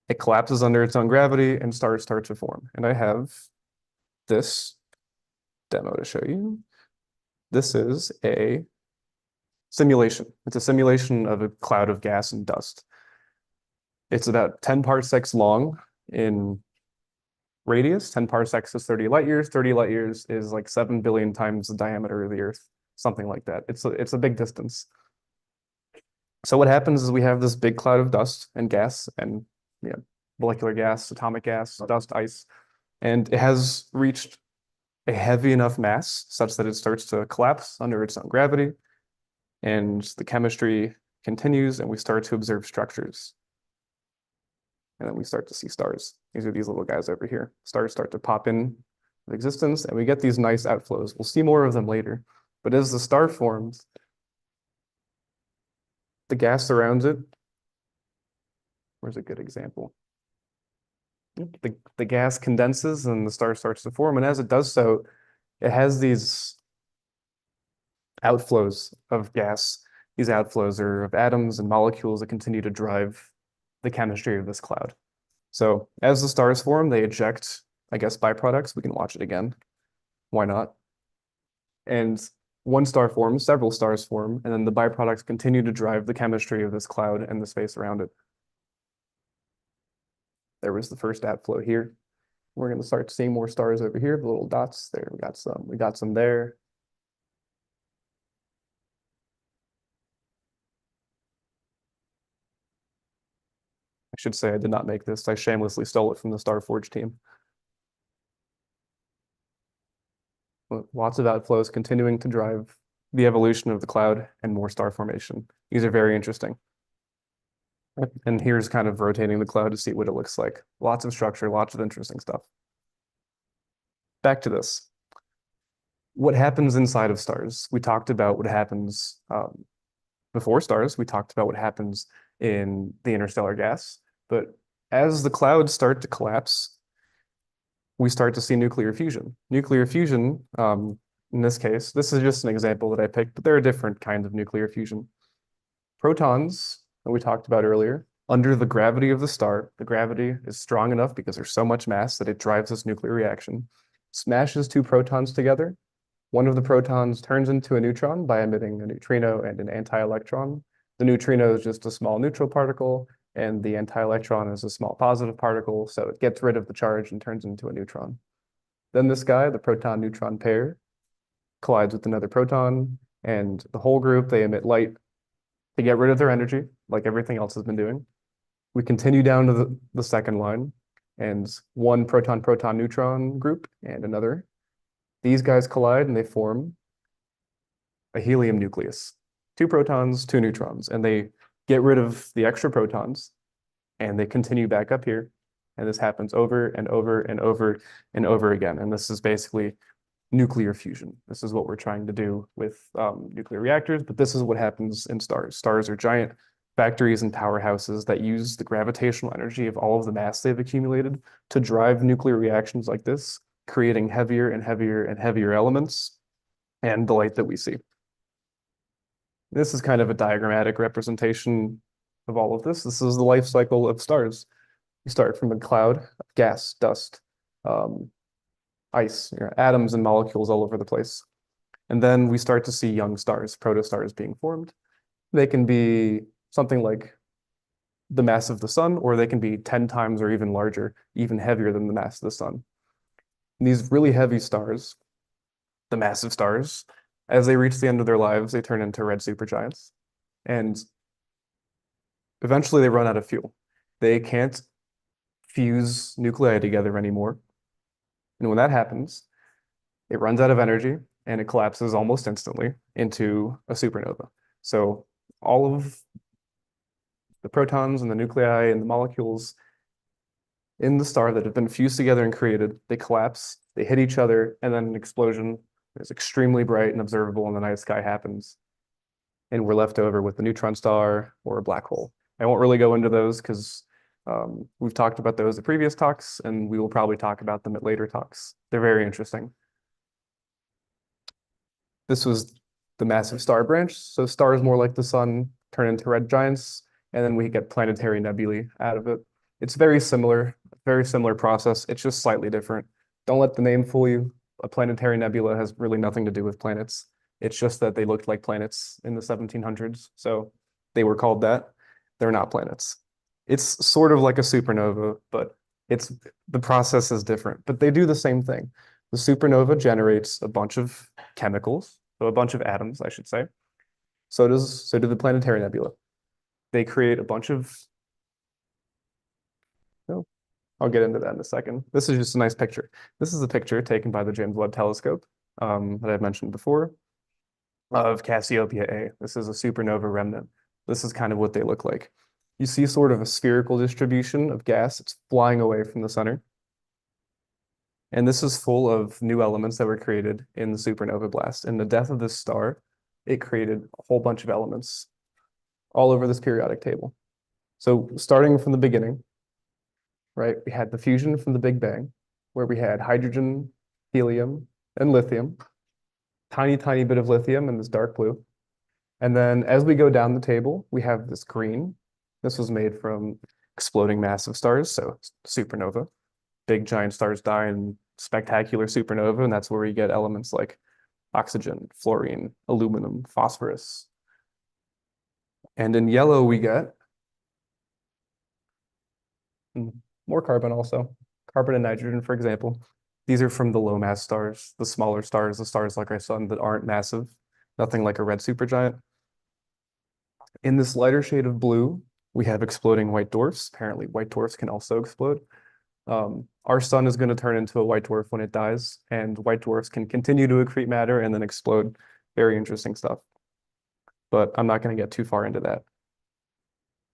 it collapses under its own gravity and stars start to form. And I have this demo to show you. This is a simulation. It's a simulation of a cloud of gas and dust. It's about 10 parsecs long in radius. 10 parsecs is 30 light years. 30 light years is like 7 billion times the diameter of the Earth, something like that. It's a big distance. So what happens is we have this big cloud of dust and gas and molecular gas, atomic gas, dust, ice, and it has reached a heavy enough mass such that it starts to collapse under its own gravity, and the chemistry continues, and we start to observe structures. And then we start to see stars. These are these little guys over here. Stars start to pop in of existence, and we get these nice outflows. We'll see more of them later. But as the star forms, the gas surrounds it. Where's a good example? The gas condenses and the star starts to form. And as it does so, it has these outflows of gas. These outflows are of atoms and molecules that continue to drive the chemistry of this cloud. So as the stars form, they eject, I guess, byproducts. We can watch it again. Why not? And one star forms, several stars form, and then the byproducts continue to drive the chemistry of this cloud and the space around it. There was the first app flow here. We're going to start seeing more stars over here, the little dots there. We got some there. I should say I did not make this. I shamelessly stole it from the Starforge team. Lots of outflows continuing to drive the evolution of the cloud and more star formation. These are very interesting. And here's kind of rotating the cloud to see what it looks like. Lots of structure, lots of interesting stuff. Back to this. What happens inside of stars? We talked about what happens before stars. We talked about what happens in the interstellar gas. But as the clouds start to collapse, we start to see nuclear fusion. Nuclear fusion, in this case, this is just an example that I picked, but there are different kinds of nuclear fusion. Protons, that we talked about earlier, under the gravity of the star, the gravity is strong enough because there's so much mass that it drives this nuclear reaction, smashes two protons together. One of the protons turns into a neutron by emitting a neutrino and an anti-electron. The neutrino is just a small neutral particle, and the anti-electron is a small positive particle, so it gets rid of the charge and turns into a neutron. Then this guy, the proton-neutron pair, collides with another proton, and the whole group, they emit light to get rid of their energy, like everything else has been doing. We continue down to the second line, and one proton-proton-neutron group and another. These guys collide and they form a helium nucleus. Two protons, two neutrons, and they get rid of the extra protons, and they continue back up here. And this happens over and over and over and over again. And this is basically nuclear fusion. This is what we're trying to do with nuclear reactors, but this is what happens in stars. Stars are giant factories and powerhouses that use the gravitational energy of all of the mass they've accumulated to drive nuclear reactions like this, creating heavier and heavier and heavier elements and the light that we see. This is kind of a diagrammatic representation of all of this. This is the life cycle of stars. You start from a cloud of gas, dust, ice, atoms and molecules all over the place. And then we start to see young stars, protostars being formed. They can be something like the mass of the sun, or they can be 10 times or even larger, even heavier than the mass of the sun. And these really heavy stars, the massive stars, as they reach the end of their lives, they turn into red supergiants. And eventually they run out of fuel. They can't fuse nuclei together anymore. And when that happens, it runs out of energy and it collapses almost instantly into a supernova. So all of the protons and the nuclei and the molecules in the star that have been fused together and created, they collapse, they hit each other, and then an explosion is extremely bright and observable in the night sky happens. And we're left over with a neutron star or a black hole. I won't really go into those because we've talked about those at previous talks, and we will probably talk about them at later talks. They're very interesting. This was the massive star branch. So stars more like the sun turn into red giants, and then we get planetary nebulae out of it. It's very similar process. It's just slightly different. Don't let the name fool you. A planetary nebula has really nothing to do with planets. It's just that they looked like planets in the 1700s, so they were called that. They're not planets. It's sort of like a supernova, but the process is different, but they do the same thing. The supernova generates a bunch of chemicals, so a bunch of atoms, I should say. So do the planetary nebula. They create a bunch of, oh, I'll get into that in a second. This is just a nice picture. This is a picture taken by the James Webb Telescope that I've mentioned before of Cassiopeia A. This is a supernova remnant. This is kind of what they look like. You see sort of a spherical distribution of gas. It's flying away from the center. And this is full of new elements that were created in the supernova blast. In the death of this star, it created a whole bunch of elements all over this periodic table. So starting from the beginning, right, we had the fusion from the Big Bang, where we had hydrogen, helium, and lithium. Tiny, tiny bit of lithium in this dark blue. And then as we go down the table, we have this green. This was made from exploding massive stars, so supernova. Big giant stars die in spectacular supernova, and that's where you get elements like oxygen, fluorine, aluminum, phosphorus. And in yellow, we get more carbon also. Carbon and nitrogen, for example. These are from the low mass stars, the smaller stars, the stars like our sun that aren't massive, nothing like a red supergiant. In this lighter shade of blue, we have exploding white dwarfs. Apparently, white dwarfs can also explode. Our sun is going to turn into a white dwarf when it dies, and white dwarfs can continue to accrete matter and then explode. Very interesting stuff. But I'm not going to get too far into that.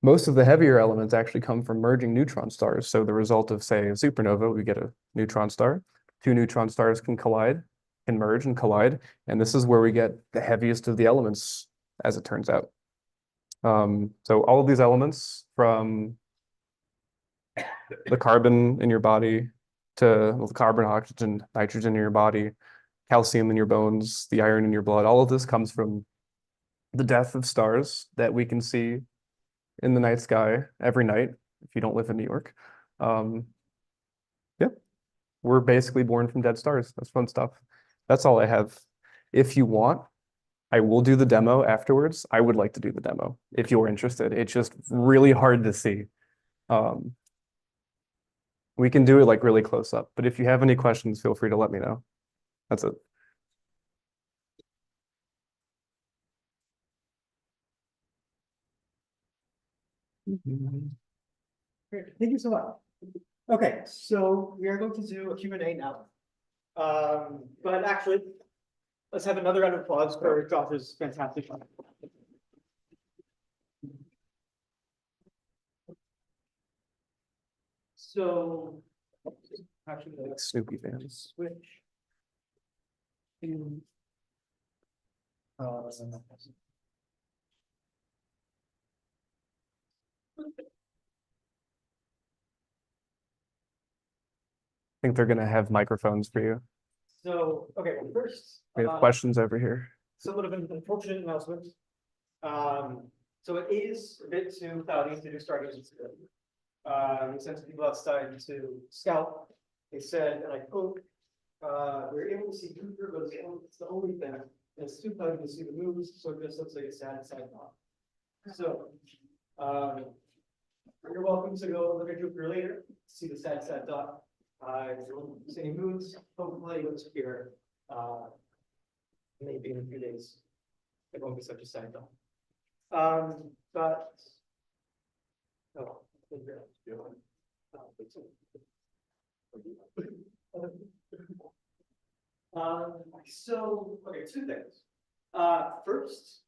Most of the heavier elements actually come from merging neutron stars. So the result of, say, a supernova, we get a neutron star. Two neutron stars can collide, can merge and collide. And this is where we get the heaviest of the elements, as it turns out. So all of these elements, from the carbon in your body to the carbon, oxygen, nitrogen in your body, calcium in your bones, the iron in your blood, all of this comes from the death of stars that we can see in the night sky every night if you don't live in New York. Yeah, we're basically born from dead stars. That's fun stuff. That's all I have. If you want, I will do the demo afterwards. I would like to do the demo if you're interested. It's just really hard to see. We can do it like really close up, but if you have any questions, feel free to let me know. That's it. Great. Thank you so much. Okay, so we are going to do a Q&A now. But actually, let's have another round of applause for Josh's fantastic talk. So, actually, Snoopy fans. switch to I think they're gonna have microphones for you. so, okay, well, first, We have questions over here. somewhat of an unfortunate announcement. So it is a bit too cloudy to do stargazing today. We sent some people outside to scout. They said, and I quote, we're able to see Jupiter, but it's the only thing. And it's too cloudy to see the moons, so it just looks like a sad dot. So, you're welcome to go look at Jupiter later, see the sad dot. If you don't see any moons, hopefully it'll appear, maybe in a few days. It won't be such a sad dot. But oh, so okay, two things. First,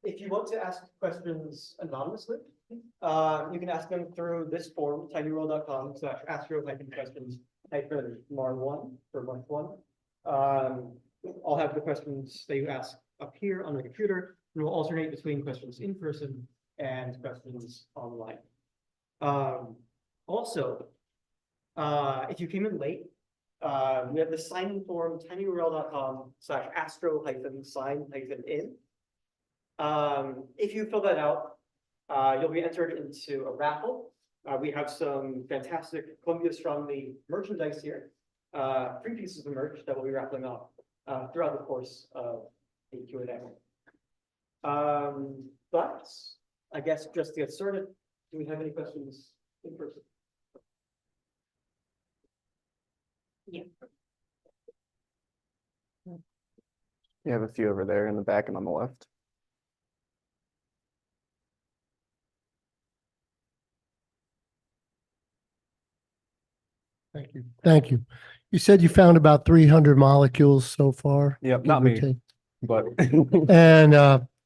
if you want to ask questions anonymously, you can ask them through this form, tinyworld.com/astro-questions -1 for month 1. I'll have the questions that you ask up here on the computer, and we'll alternate between questions in person and questions online. Also, if you came in late, we have the sign-in form, tinyurl.com/astro-sign-in. If you fill that out, you'll be entered into a raffle. We have some fantastic Columbia Astronomy merchandise here, 3 pieces of merch that we'll be raffling off throughout the course of the Q&A. But I guess just to get started, do we have any questions in person? Yeah. You have a few over there in the back and on the left. Thank you. Thank you. You said you found about 300 molecules so far. Yep, give not or me, take. but And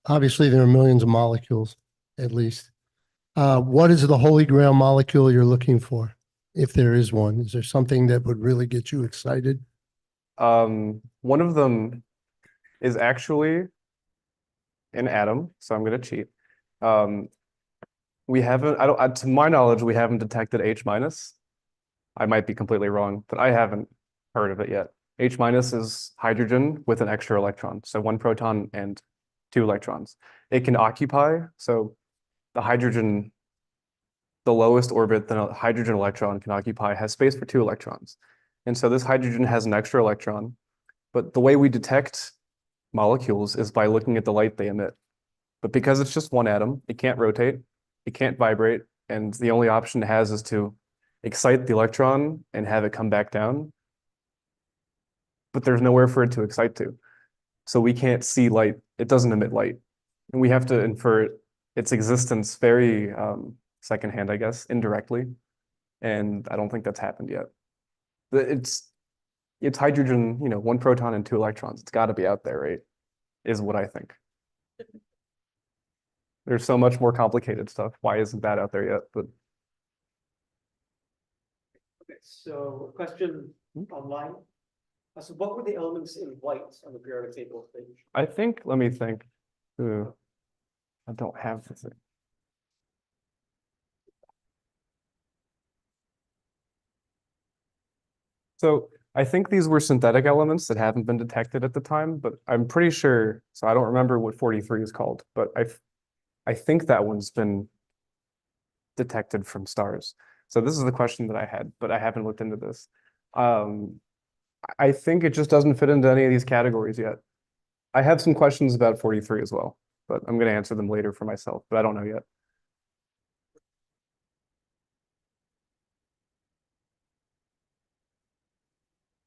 obviously there are millions of molecules, at least. What is the holy grail molecule you're looking for, if there is one? Is there something that would really get you excited? one of them is actually an atom, so I'm gonna cheat. We haven't, to my knowledge, we haven't detected H minus. I might be completely wrong, but I haven't heard of it yet. H minus is hydrogen with an extra electron, so 1 proton and 2 electrons. It can occupy, so the hydrogen, the lowest orbit the hydrogen electron can occupy has space for 2 electrons. And so this hydrogen has an extra electron, but the way we detect molecules is by looking at the light they emit. But because it's just one atom, it can't rotate, it can't vibrate, and the only option it has is to excite the electron and have it come back down. But there's nowhere for it to excite to. So we can't see light. It doesn't emit light. And we have to infer its existence very secondhand, I guess, indirectly. And I don't think that's happened yet. It's hydrogen, one proton and two electrons. It's got to be out there, right? Is what I think. There's so much more complicated stuff. Why isn't that out there yet? But Okay, so question online. So what were the elements in white on the periodic table page? I think, let me think. Ooh, I don't have the thing. So I think these were synthetic elements that haven't been detected at the time, but I'm pretty sure, so I don't remember what 43 is called, but I think that one's been detected from stars. So this is the question that I had, but I haven't looked into this. I think it just doesn't fit into any of these categories yet. I have some questions about 43 as well, but I'm going to answer them later for myself, but I don't know yet.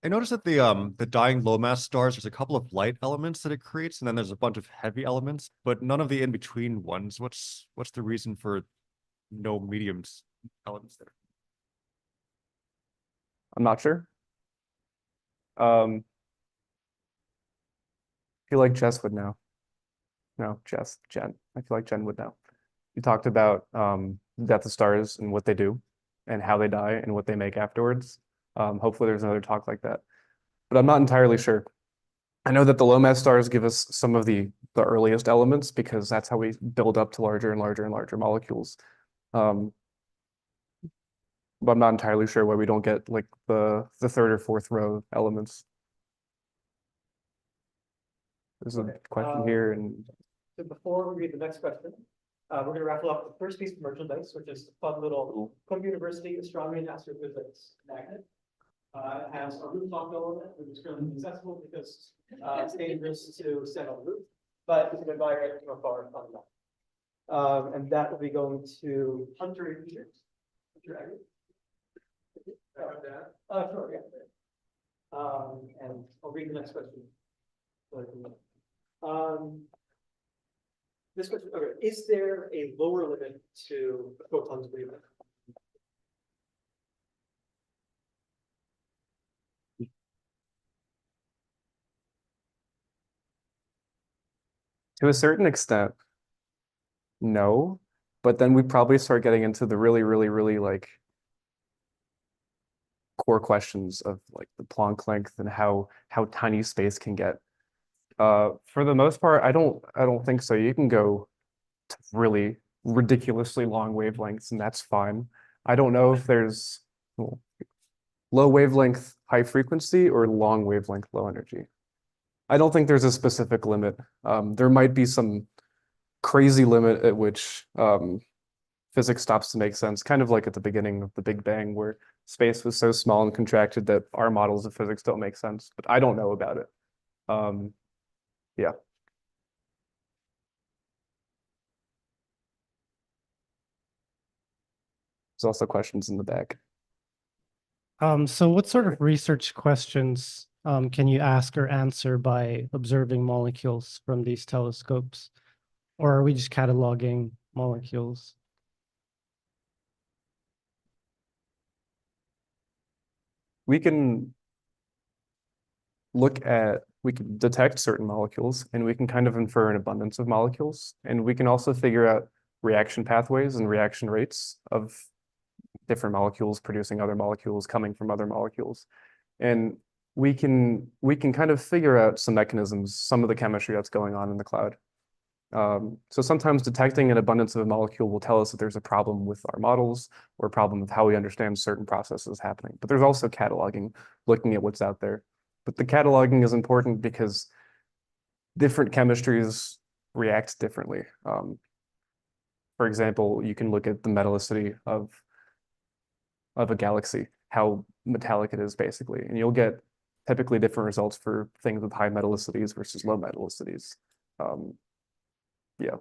I noticed that the dying low mass stars, there's a couple of light elements that it creates, and then there's a bunch of heavy elements, but none of the in-between ones. What's the reason for no mediums elements there? I'm not sure. I feel like Jess would know. No, Jen. I feel like Jen would know. You talked about death of stars and what they do and how they die and what they make afterwards. Hopefully there's another talk like that, but I'm not entirely sure. I know that the low mass stars give us some of the earliest elements because that's how we build up to larger and larger and larger molecules. But I'm not entirely sure why we don't get like the third or fourth row elements. There's a question here, and So before we read the next question, we're going to raffle off the first piece of merchandise, which is a fun little Columbia University Astronomy and Astrophysics magnet. It has a roof lock on it, which is currently inaccessible because it's dangerous to stand on the roof, but you can admire it from afar on that. And that will be going to Hunter and Peter. Hunter Agnew. Sure, yeah. And I'll read the next question. This question, okay, is there a lower limit to the photons wavelength? to a certain extent, no, but then we probably start getting into the really, really, really like core questions of like the Planck length and how tiny space can get. For the most part, I don't think so. You can go to really ridiculously long wavelengths, and that's fine. I don't know if there's low wavelength, high frequency, or long wavelength, low energy. I don't think there's a specific limit. There might be some crazy limit at which physics stops to make sense, kind of like at the beginning of the Big Bang, where space was so small and contracted that our models of physics don't make sense, but I don't know about it. Yeah. There's also questions in the back. So what sort of research questions can you ask or answer by observing molecules from these telescopes? Or are we just cataloging molecules? We can we can detect certain molecules, and we can kind of infer an abundance of molecules, and we can also figure out reaction pathways and reaction rates of different molecules producing other molecules coming from other molecules. And we can kind of figure out some mechanisms, some of the chemistry that's going on in the cloud. So sometimes detecting an abundance of a molecule will tell us that there's a problem with our models or a problem with how we understand certain processes happening. But there's also cataloging, looking at what's out there. But the cataloging is important because different chemistries react differently. For example, you can look at the metallicity of a galaxy, how metallic it is, basically. And you'll get typically different results for things with high metallicities versus low metallicities. Yeah.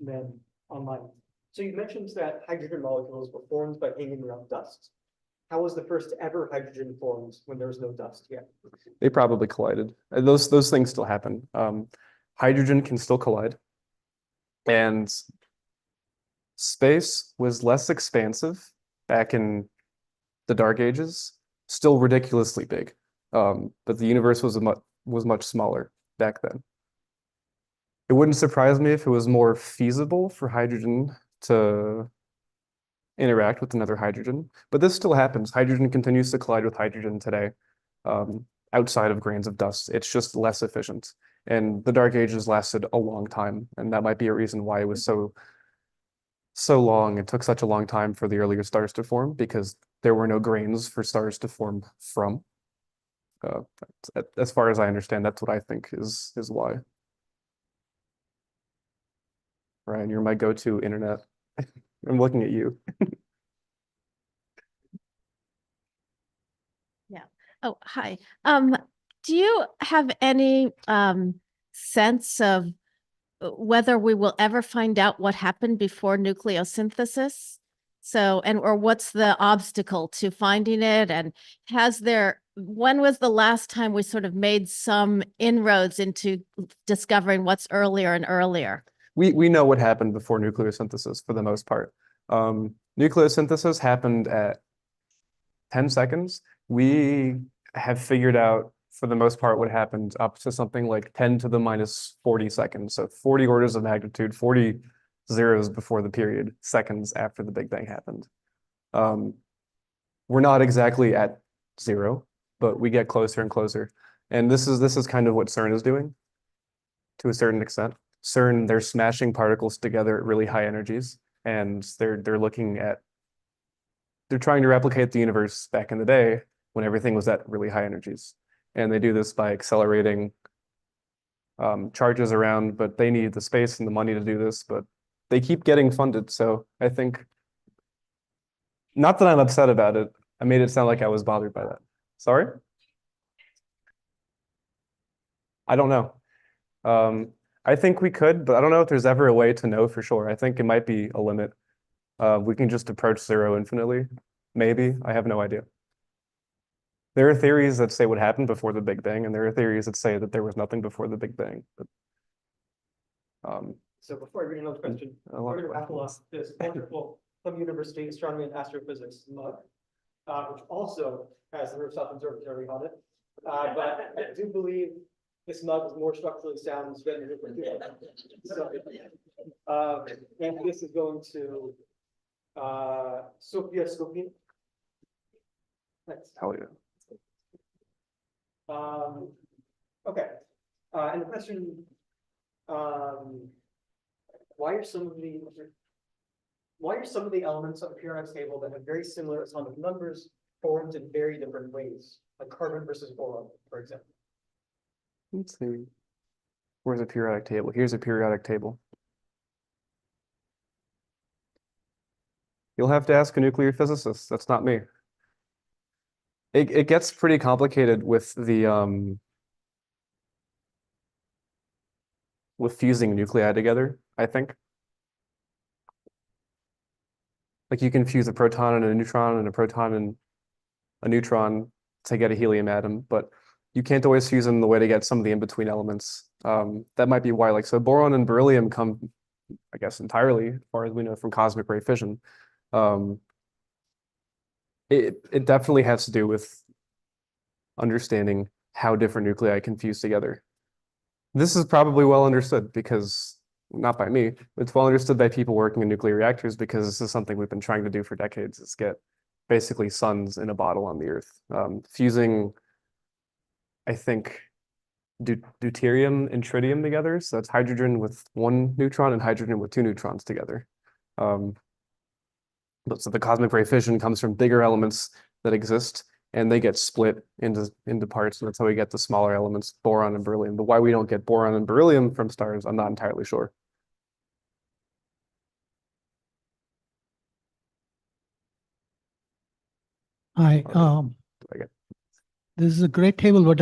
Then online. So you mentioned that hydrogen molecules were formed by hanging around dust. How was the first ever hydrogen formed when there was no dust yet? They probably collided. Those things still happen. Hydrogen can still collide. And space was less expansive back in the Dark Ages, still ridiculously big. But the universe was much smaller back then. It wouldn't surprise me if it was more feasible for hydrogen to interact with another hydrogen, but this still happens. Hydrogen continues to collide with hydrogen today, outside of grains of dust. It's just less efficient. And the Dark Ages lasted a long time, and that might be a reason why it was so long. It took such a long time for the earlier stars to form, because there were no grains for stars to form from. As far as I understand, that's what I think is why. Ryan, you're my go-to internet. I'm looking at you. Yeah. Oh, hi. Do you have any sense of whether we will ever find out what happened before nucleosynthesis? So, or what's the obstacle to finding it? And when was the last time we sort of made some inroads into discovering what's earlier and earlier? We know what happened before nucleosynthesis for the most part. Nucleosynthesis happened at 10 seconds. We have figured out for the most part what happened up to something like 10 to the minus 40 seconds. So 40 orders of magnitude, 40 zeros before the period, seconds after the Big Bang happened. We're not exactly at zero, but we get closer and closer. And this is kind of what CERN is doing to a certain extent. CERN, they're smashing particles together at really high energies, and they're trying to replicate the universe back in the day when everything was at really high energies. And they do this by accelerating charges around, but they need the space and the money to do this, but they keep getting funded. So I think, not that I'm upset about it, I made it sound like I was bothered by that. Sorry? I don't know. I think we could, but I don't know if there's ever a way to know for sure. I think it might be a limit. We can just approach zero infinitely. Maybe. I have no idea. There are theories that say what happened before the Big Bang, and there are theories that say that there was nothing before the Big Bang. But, So before I read another question, we're going to raffle off this wonderful Columbia University Astronomy and Astrophysics mug, which also has the Rooftop Observatory on it. But I do believe this mug is more structurally sound than the computer. So, and this is going to Sophia Skopin. Thanks. hell yeah. Okay. And the question, why are some of the elements of the periodic table that have very similar atomic numbers formed in very different ways, like carbon versus boron, for example? Let's see. Where's a periodic table? Here's a periodic table. You'll have to ask a nuclear physicist. That's not me. It gets pretty complicated with the with fusing nuclei together, I think. Like you can fuse a proton and a neutron and a proton and a neutron to get a helium atom, but you can't always fuse them the way to get some of the in-between elements. That might be why, like, so boron and beryllium come, I guess, entirely, as far as we know, from cosmic ray fission. It definitely has to do with understanding how different nuclei can fuse together. This is probably well understood because, not by me, it's well understood by people working in nuclear reactors, because this is something we've been trying to do for decades, is get basically suns in a bottle on the Earth. Fusing, I think, deuterium and tritium together. So that's hydrogen with one neutron and hydrogen with two neutrons together. So the cosmic ray fission comes from bigger elements that exist, and they get split into parts, and that's how we get the smaller elements, boron and beryllium. But why we don't get boron and beryllium from stars, I'm not entirely sure. Hi, I get- this is a great table, but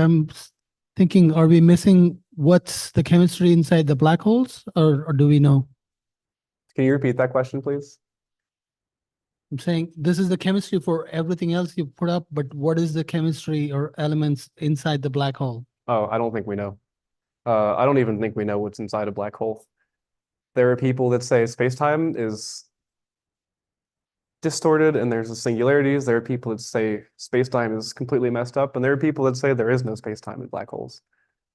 thinking, are we missing what's the chemistry inside the black holes, or do we know? Can you repeat that question, please? I'm saying this is the chemistry for everything else you put up, but what is the chemistry or elements inside the black hole? Oh, I don't think we know. I don't even think we know what's inside a black hole. There are people that say space-time is distorted and there's the singularities. There are people that say space-time is completely messed up, and there are people that say there is no space-time in black holes.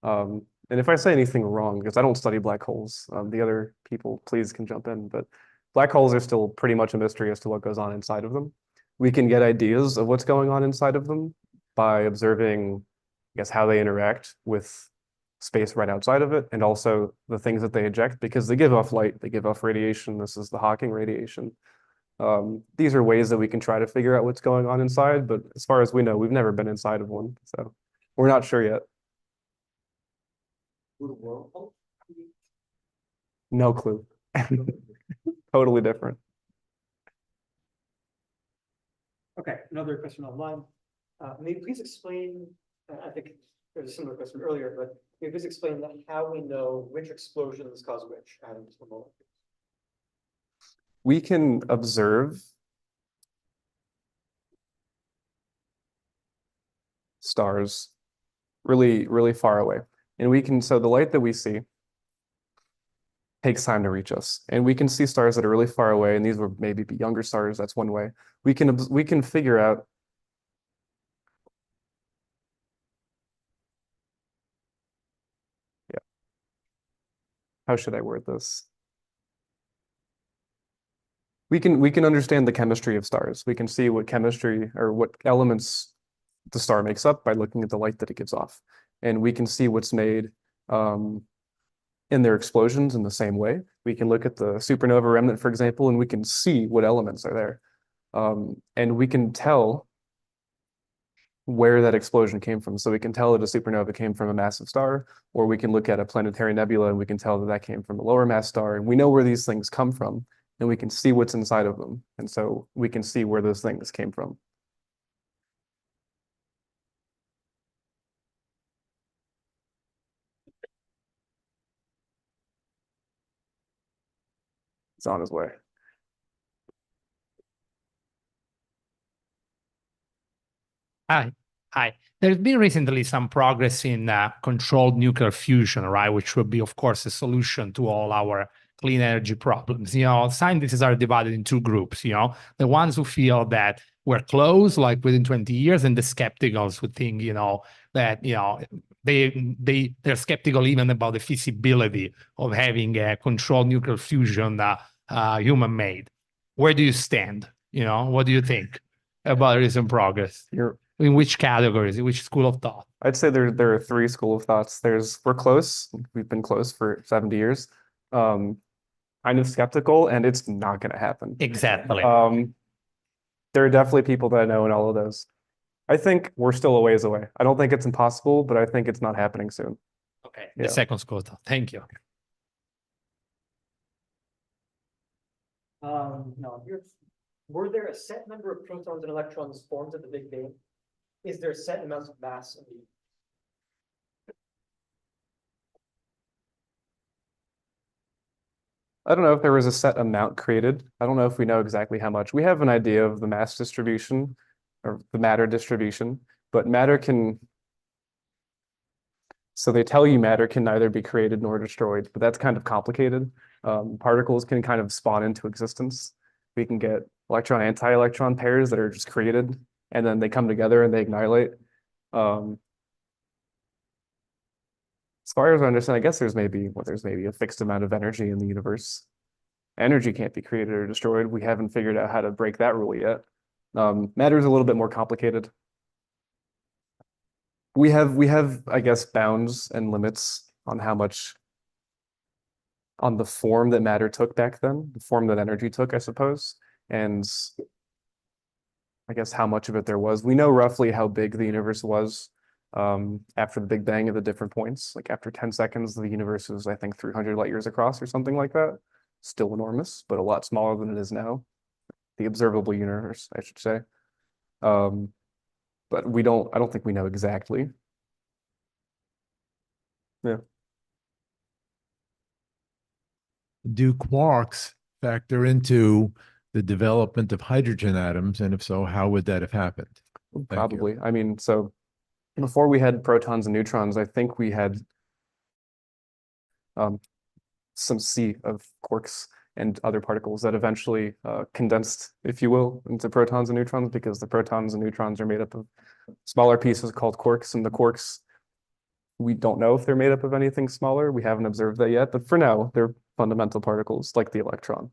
And if I say anything wrong, because I don't study black holes, the other people please can jump in, but black holes are still pretty much a mystery as to what goes on inside of them. We can get ideas of what's going on inside of them by observing, I guess, how they interact with space right outside of it, and also the things that they eject, because they give off light, they give off radiation. This is the Hawking radiation. These are ways that we can try to figure out what's going on inside, but as far as we know, we've never been inside of one, so we're not sure yet. No clue. Totally different. Okay, another question online. May you please explain, I think there's a similar question earlier, but may you please explain how we know which explosions cause which atoms or molecules? We can observe stars really, really far away. And we can, so the light that we see takes time to reach us. And we can see stars that are really far away, and these would maybe be younger stars. That's one way. We can figure out how should I word this? We can understand the chemistry of stars. We can see what chemistry or what elements the star makes up by looking at the light that it gives off. And we can see what's made in their explosions in the same way. We can look at the supernova remnant, for example, and we can see what elements are there. And we can tell where that explosion came from. So we can tell that a supernova came from a massive star, or we can look at a planetary nebula and we can tell that that came from a lower mass star. And we know where these things come from, and we can see what's inside of them. And so we can see where those things came from. It's on his way. Hi. Hi. There's been recently some progress in controlled nuclear fusion, right? Which would be, of course, a solution to all our clean energy problems. You know, scientists are divided in two groups, you know, the ones who feel that we're close, like within 20 years, and the skepticals who think, you know, that, you know, they're skeptical even about the feasibility of having a controlled nuclear fusion human-made. Where do you stand? You know, what do you think about recent progress? In which categories, in which school of thought? I'd say there are three school of thoughts. We're close. We've been close for 70 years. Kind of skeptical, and it's not going to happen. Exactly. There are definitely people that I know in all of those. I think we're still a ways away. I don't think it's impossible, but I think it's not happening soon. Okay. Yeah. The second school of thought. Thank you. No, were there a set number of protons and electrons formed at the Big Bang? Is there a set amount of mass in the I don't know if there was a set amount created. I don't know if we know exactly how much. We have an idea of the mass distribution or the matter distribution, but matter can, so they tell you matter can neither be created nor destroyed, but that's kind of complicated. Particles can kind of spawn into existence. We can get electron anti-electron pairs that are just created, and then they come together and they annihilate. As far as I understand, I guess there's maybe a fixed amount of energy in the universe. Energy can't be created or destroyed. We haven't figured out how to break that rule yet. Matter is a little bit more complicated. We have, I guess, bounds and limits on how much, on the form that matter took back then, the form that energy took, I suppose, and I guess how much of it there was. We know roughly how big the universe was after the Big Bang at the different points. Like after 10 seconds, the universe was, I think, 300 light years across or something like that. Still enormous, but a lot smaller than it is now. The observable universe, I should say. But I don't think we know exactly. Yeah. Do quarks factor into the development of hydrogen atoms? And if so, how would that have happened? Thank you. Probably. I mean, so before we had protons and neutrons, I think we had some sea of quarks and other particles that eventually condensed, if you will, into protons and neutrons, because the protons and neutrons are made up of smaller pieces called quarks, and the quarks, we don't know if they're made up of anything smaller. We haven't observed that yet, but for now, they're fundamental particles like the electron.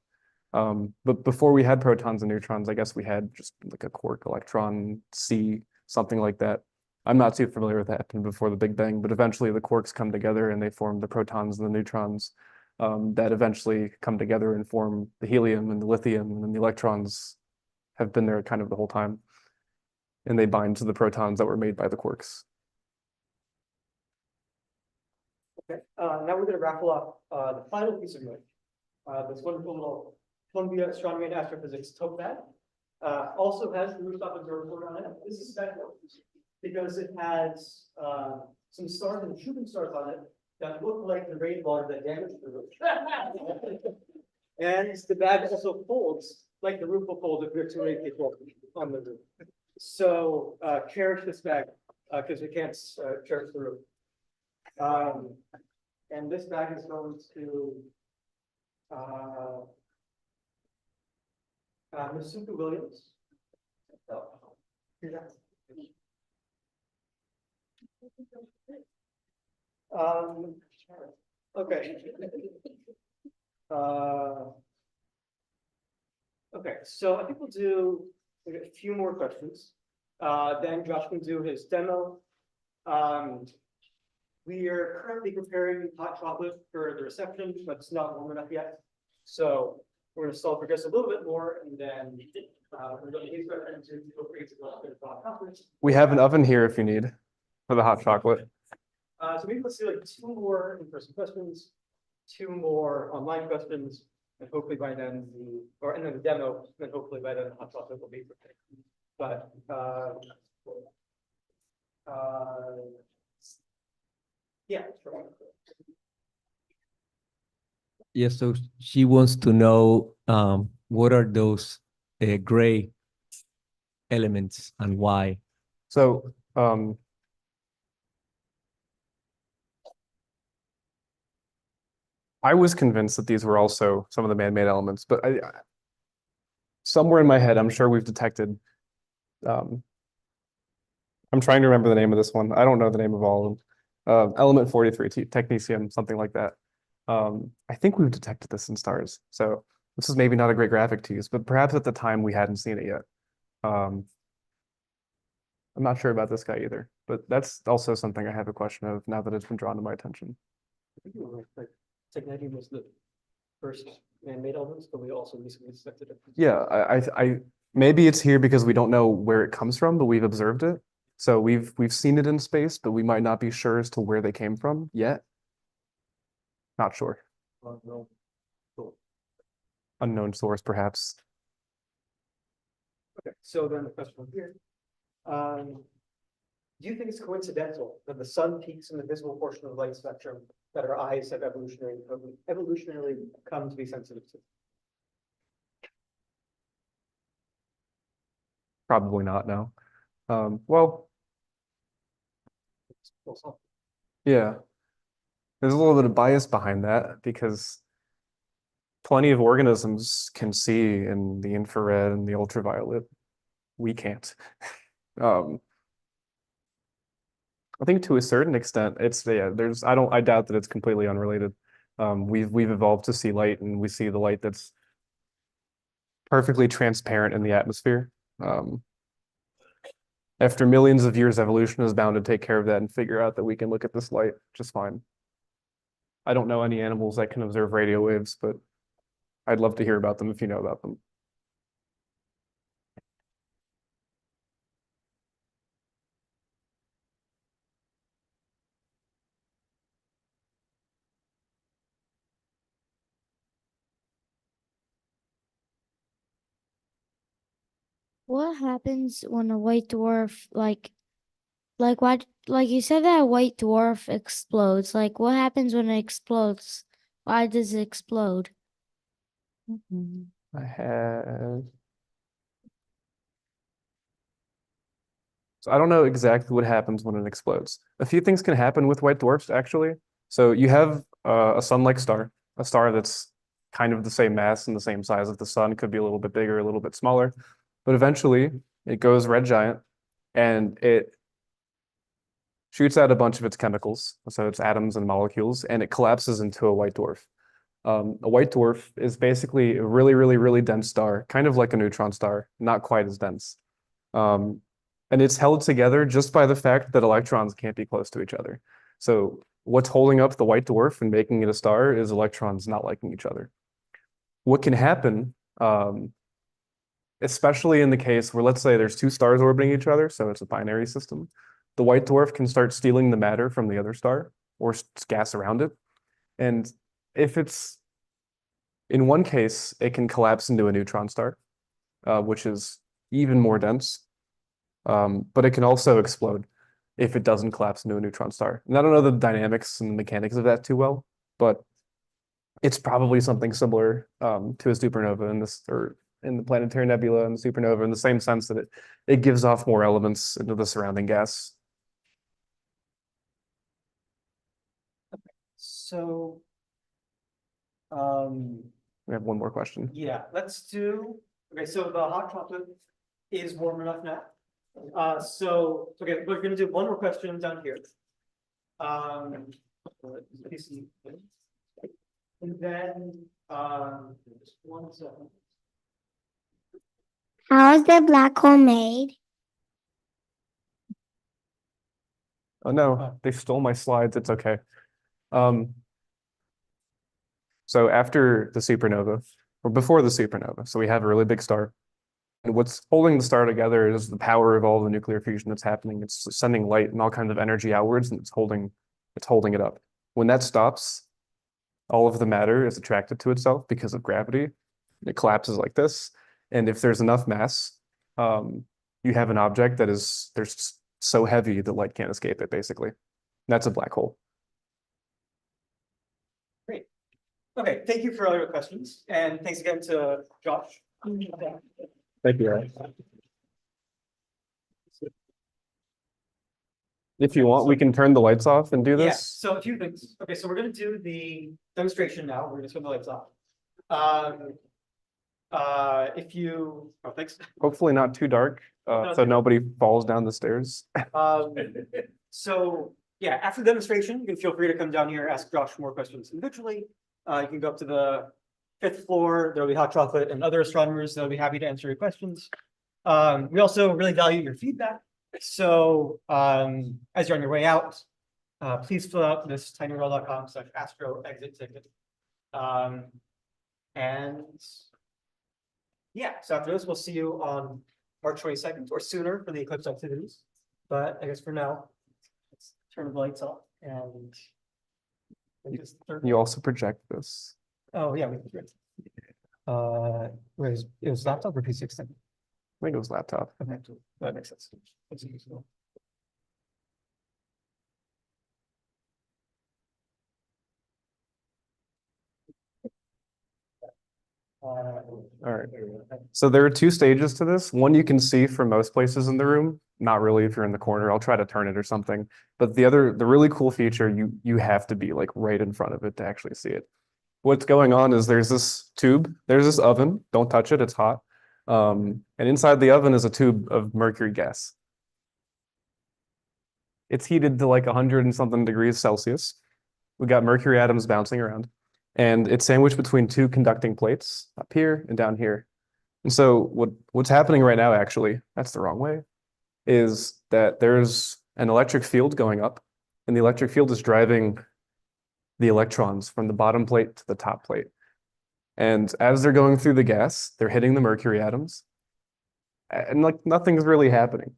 But before we had protons and neutrons, I guess we had just like a quark, electron, sea, something like that. I'm not too familiar with that happened before the Big Bang, but eventually the quarks come together and they form the protons and the neutrons that eventually come together and form the helium and the lithium, and then the electrons have been there kind of the whole time. And they bind to the protons that were made by the quarks. Okay, now we're going to raffle off the final piece of note. This wonderful little Columbia Astronomy and Astrophysics tote bag. Also has the rooftop observatory on it. This is special because it has some stars and shooting stars on it that look like the rainwater that damaged the roof. And the bag also folds like the roof will fold if you're too many people on the roof. So cherish this bag because we can't cherish the roof. And this bag is going to Masuka Williams. Okay. Okay, so I think we'll do a few more questions. Then Josh can do his demo. We are currently preparing hot chocolate for the reception, but it's not warm enough yet. So we're going to stall for just a little bit more, and then we're going to use our friends to feel free to go up to the hot chocolate. We have an oven here if you need for the hot chocolate. So maybe let's do like 2 more in-person questions, 2 more online questions, and hopefully by then and then the demo, and then hopefully by then the hot chocolate will be prepared. But yeah, sure. Yes, so she wants to know what are those gray elements and why? So I was convinced that these were also some of the man-made elements, but somewhere in my head, I'm sure we've detected. I'm trying to remember the name of this one. I don't know the name of all of them. Element 43, technetium, something like that. I think we've detected this in stars. So this is maybe not a great graphic to use, but perhaps at the time we hadn't seen it yet. I'm not sure about this guy either, but that's also something I have a question of now that it's been drawn to my attention. Technetium was the first man-made elements, but we also recently detected it. Yeah, I maybe it's here because we don't know where it comes from, but we've observed it. So we've seen it in space, but we might not be sure as to where they came from yet. Not sure. Unknown source, perhaps. Okay, so then the question here. Do you think it's coincidental that the sun peaks in the visible portion of the light spectrum that our eyes have evolutionarily come to be sensitive to? Probably not, no. Well, yeah. There's a little bit of bias behind that because plenty of organisms can see in the infrared and the ultraviolet. We can't. I think to a certain extent, it's I doubt that it's completely unrelated. We've evolved to see light, and we see the light that's perfectly transparent in the atmosphere. After millions of years, evolution is bound to take care of that and figure out that we can look at this light just fine. I don't know any animals that can observe radio waves, but I'd love to hear about them if you know about them. What happens when a white dwarf, what, like you said that a white dwarf explodes. Like, what happens when it explodes? Why does it explode? I had. So I don't know exactly what happens when it explodes. A few things can happen with white dwarfs, actually. So you have a sun-like star, a star that's kind of the same mass and the same size as the sun, could be a little bit bigger, a little bit smaller, but eventually it goes red giant and it shoots out a bunch of its chemicals, so its atoms and molecules, and it collapses into a white dwarf. A white dwarf is basically a really, really, really dense star, kind of like a neutron star, not quite as dense. And it's held together just by the fact that electrons can't be close to each other. So what's holding up the white dwarf and making it a star is electrons not liking each other. What can happen, especially in the case where, let's say there's two stars orbiting each other, so it's a binary system, the white dwarf can start stealing the matter from the other star or gas around it. And if it's, in one case, it can collapse into a neutron star, which is even more dense. But it can also explode if it doesn't collapse into a neutron star. And I don't know the dynamics and mechanics of that too well, but it's probably something similar to a supernova in this, or in the planetary nebula and the supernova, in the same sense that it gives off more elements into the surrounding gas. So, We have one more question. yeah, let's do, okay, so the hot chocolate is warm enough now. Okay, we're gonna do one more question down here. And then, just 1 second. How is the black hole made? Oh no, they stole my slides. It's okay. So after the supernova, or before the supernova, so we have a really big star. And what's holding the star together is the power of all the nuclear fusion that's happening. It's sending light and all kinds of energy outwards, and it's holding it up. When that stops, all of the matter is attracted to itself because of gravity. It collapses like this. And if there's enough mass, you have an object that is so heavy that light can't escape it, basically. That's a black hole. Great. Okay, thank you for all your questions. And thanks again to Josh. Thank you, Ryan. If you want, we can turn the lights off and do Yeah, this. so a few things. Okay, so we're gonna do the demonstration now. We're gonna turn the lights off. If you, oh, thanks. Hopefully not too dark, so nobody falls down the stairs. So yeah, after the demonstration, you can feel free to come down here, ask Josh more questions individually. You can go up to the 5th floor. There'll be hot chocolate and other astronomers that'll be happy to answer your questions. We also really value your feedback. So as you're on your way out, please fill out this tinyurl.com/astro exit ticket. And yeah, so after this, we'll see you on March 22nd or sooner for the eclipse activities. But I guess for now, let's turn the lights off and You also project this. oh yeah, we can do it. Whereas it was laptop or PC extended? I think it was laptop. Okay, that makes sense. That's useful. All right. So there are two stages to this. One you can see from most places in the room. Not really if you're in the corner. I'll try to turn it or something. But the really cool feature, you have to be like right in front of it to actually see it. What's going on is there's this tube, there's this oven. Don't touch it, it's hot. And inside the oven is a tube of mercury gas. It's heated to like 100 and something degrees Celsius. We got mercury atoms bouncing around. And it's sandwiched between two conducting plates up here and down here. And so what's happening right now, actually, that's the wrong way, is that there's an electric field going up, and the electric field is driving the electrons from the bottom plate to the top plate. And as they're going through the gas, they're hitting the mercury atoms. And like nothing's really happening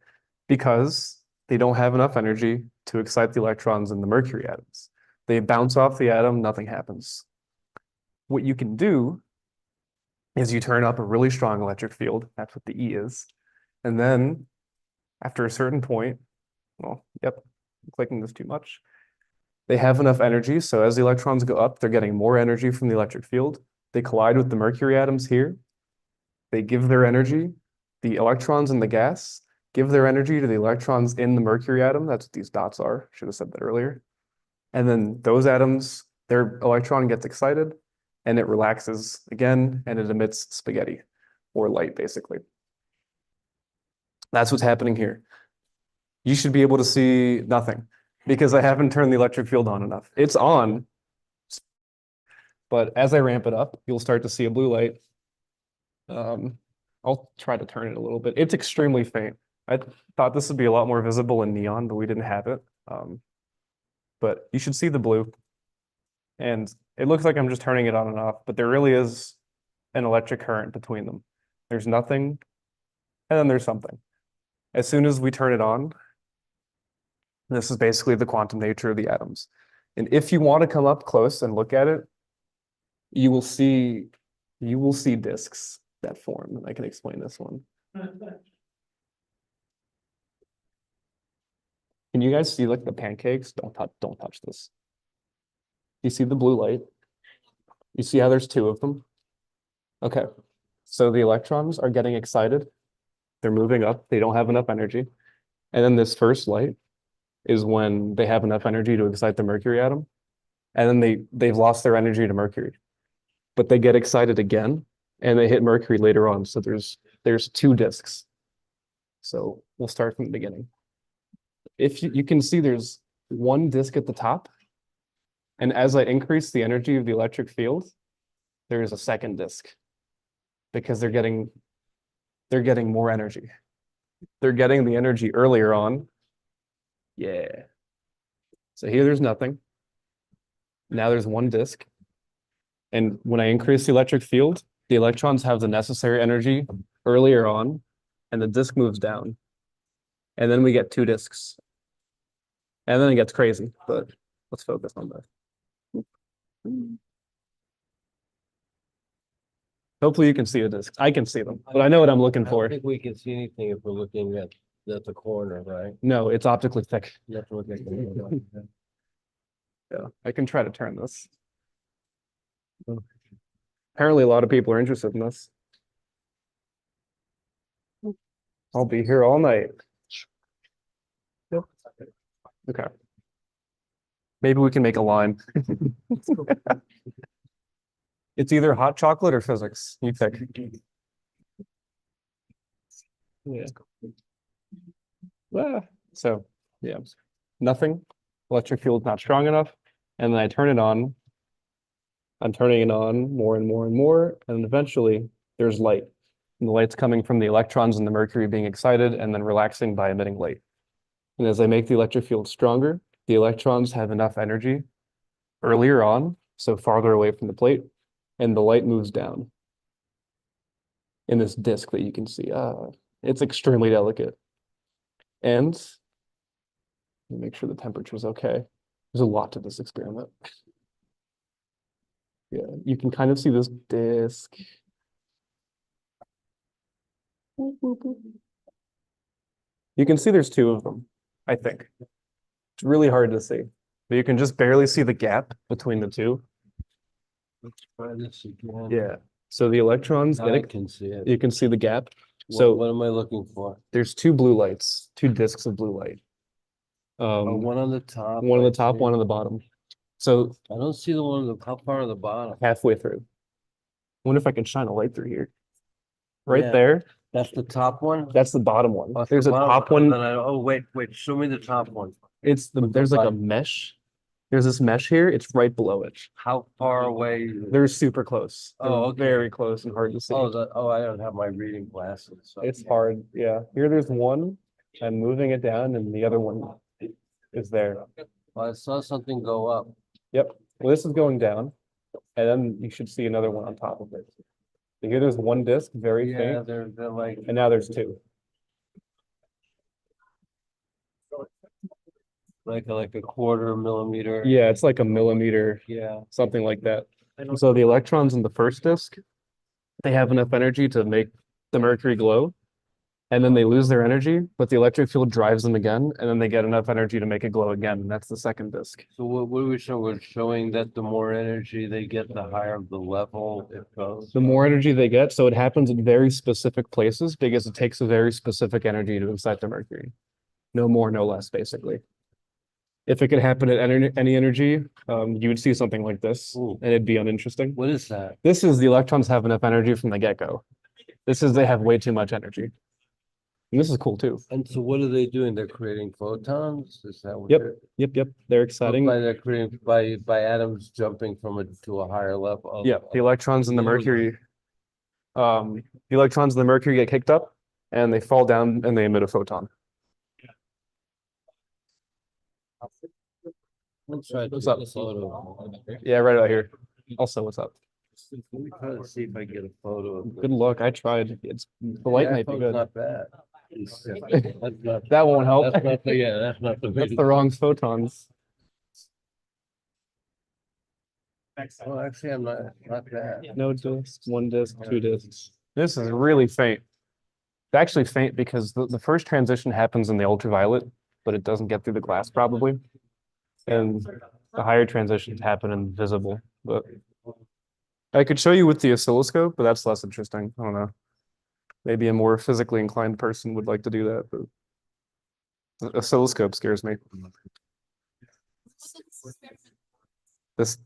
because they don't have enough energy to excite the electrons in the mercury atoms. They bounce off the atom, nothing happens. What you can do is you turn up a really strong electric field, that's what the E is, And then after a certain point, well, yep, I'm clicking this too much. They have enough energy, so as the electrons go up, they're getting more energy from the electric field. They collide with the mercury atoms here. They give their energy. The electrons in the gas give their energy to the electrons in the mercury atom. That's what these dots are. Should have said that earlier. And then those atoms, their electron gets excited and it relaxes again and it emits spaghetti or light, basically. That's what's happening here. You should be able to see nothing because I haven't turned the electric field on enough. It's on, but as I ramp it up, you'll start to see a blue light. I'll try to turn it a little bit. It's extremely faint. I thought this would be a lot more visible in neon, but we didn't have it. But you should see the blue. And it looks like I'm just turning it on and off, but there really is an electric current between them. There's nothing, and then there's something. As soon as we turn it on, this is basically the quantum nature of the atoms. And if you want to come up close and look at it, you will see disks that form. And I can explain this one. Can you guys see like the pancakes? Don't touch this. You see the blue light? You see how there's two of them? Okay. So the electrons are getting excited. They're moving up. They don't have enough energy. And then this first light is when they have enough energy to excite the mercury atom. And then they've lost their energy to mercury. But they get excited again and they hit mercury later on. So there's two disks. So we'll start from the beginning. If you can see there's one disk at the top. And as I increase the energy of the electric field, there is a second disk because they're getting more energy. They're getting the energy earlier on. Yeah. So here there's nothing. Now there's one disk. And when I increase the electric field, the electrons have the necessary energy earlier on, and the disk moves down. And then we get two disks. And then it gets crazy, but let's focus on that. Hopefully you can see the discs. I can see them, but I know what I'm looking I for. don't think we can see anything if we're looking at the corner, right? No, it's optically thick. You have to look at the. Yeah, I can try to turn this. Apparently a lot of people are interested in this. I'll be here all night. Yep. Okay. Maybe we can make a line. It's either hot chocolate or physics. You pick. Yeah. So, yeah, nothing. Electric field's not strong enough. And then I turn it on. I'm turning it on more and more and more. And eventually there's light. And the light's coming from the electrons and the mercury being excited and then relaxing by emitting light. And as I make the electric field stronger, the electrons have enough energy earlier on, so farther away from the plate, and the light moves down in this disk that you can see. It's extremely delicate. And make sure the temperature is okay. There's a lot to this experiment. Yeah, you can kind of see this disk. You can see there's two of them, I think. It's really hard to see, but you can just barely see the gap between the two. Let's try this again. Yeah. So the electrons, Now I can see it. you can see the gap. What- So what am I looking for? there's two blue lights, two disks of blue light. One on the top. One on the I top, see. one on the bottom. So I don't see the one on the, how far on the bottom? halfway through. Wonder if I can shine a light through here. Right Yeah. there, That's the top one? that's the bottom one. Oh, There's a the bottom top Then one. oh, wait, show me the top one. There's like a bottom. mesh. There's this mesh here. It's right below it. How far away? is it? They're super close. They're Oh, okay. very close and hard to see. I don't have my reading glasses. So. It's hard. Yeah. Here there's one. I'm moving it down and the other one is there. Well, I saw something go up. Yep. Well, this is going down. And then you should see another one on top of it. So here there's one disc, very Yeah, faint, they're like. and now there's two. Like a quarter millimeter. Yeah, it's like a millimeter, Yeah. something like that. So the electrons in the first disc, they have enough energy to make the mercury glow. and then they lose their energy, but the electric field drives them again, and then they get enough energy to make it glow again. And that's the second disk. So what we show, we're showing that the more energy they get, the higher the level it goes. The more energy they get, so it happens in very specific places because it takes a very specific energy to excite the mercury. No more, no less, basically. If it could happen at any energy, you would see something like this, Ooh. and it'd be uninteresting. What is that? This is the electrons have enough energy from the get-go. This is they have way too much energy. And this is cool too. And so what are they doing? They're creating photons? Is that what Yep. they're? Yep. They're exciting. They're creating by atoms jumping from to a higher level. Yeah, the electrons in the mercury, the electrons in the mercury get kicked up and they fall down and they emit a photon. Let's try to What's get up? a photo. Yeah, right out here. Also, what's up? Let me try to see if I get a photo of Good luck. I tried. It's the light that might be photo's good. not bad. That's not, That won't help. that's not the, yeah, that's not the. That's the wrong photons. Oh, actually, I'm not bad. No discs, one disc, two discs. This is really faint. It's actually faint because the first transition happens in the ultraviolet, but it doesn't get through the glass probably. And the higher transitions happen in visible. But I could show you with the oscilloscope, but that's less interesting. I don't know. Maybe a more physically inclined person would like to do that, but the oscilloscope scares me. This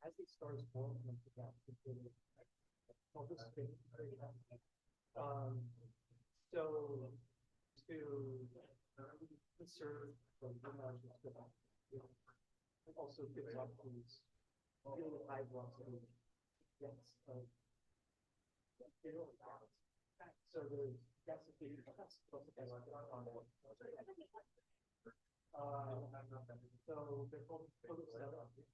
as these stars form and so to conserve the it also gives off these really high velocity jets of so the gasification so they're called photocell.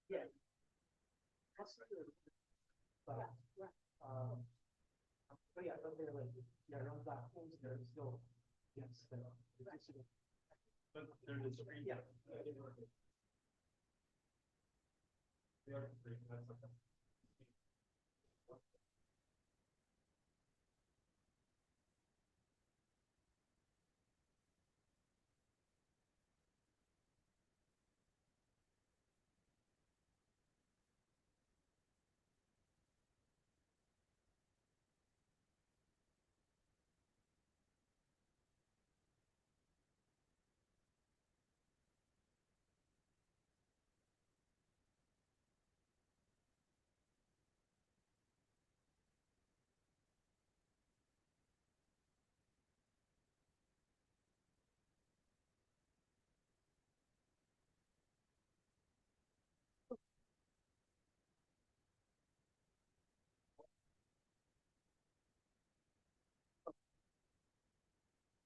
Yeah. But yeah, but they're like, yeah, around black holes, they're still, yes, they're actually, but they're discrete. Yeah. They are discrete, that's okay.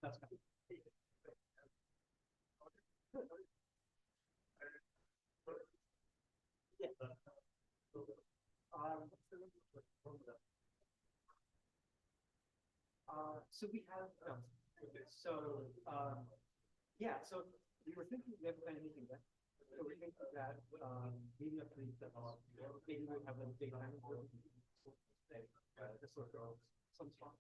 That's fine. Yeah. So we have, okay, so, yeah, so we were thinking we haven't done anything yet. So we're thinking that, maybe after these, maybe we have a daytime. This sort of, some spot.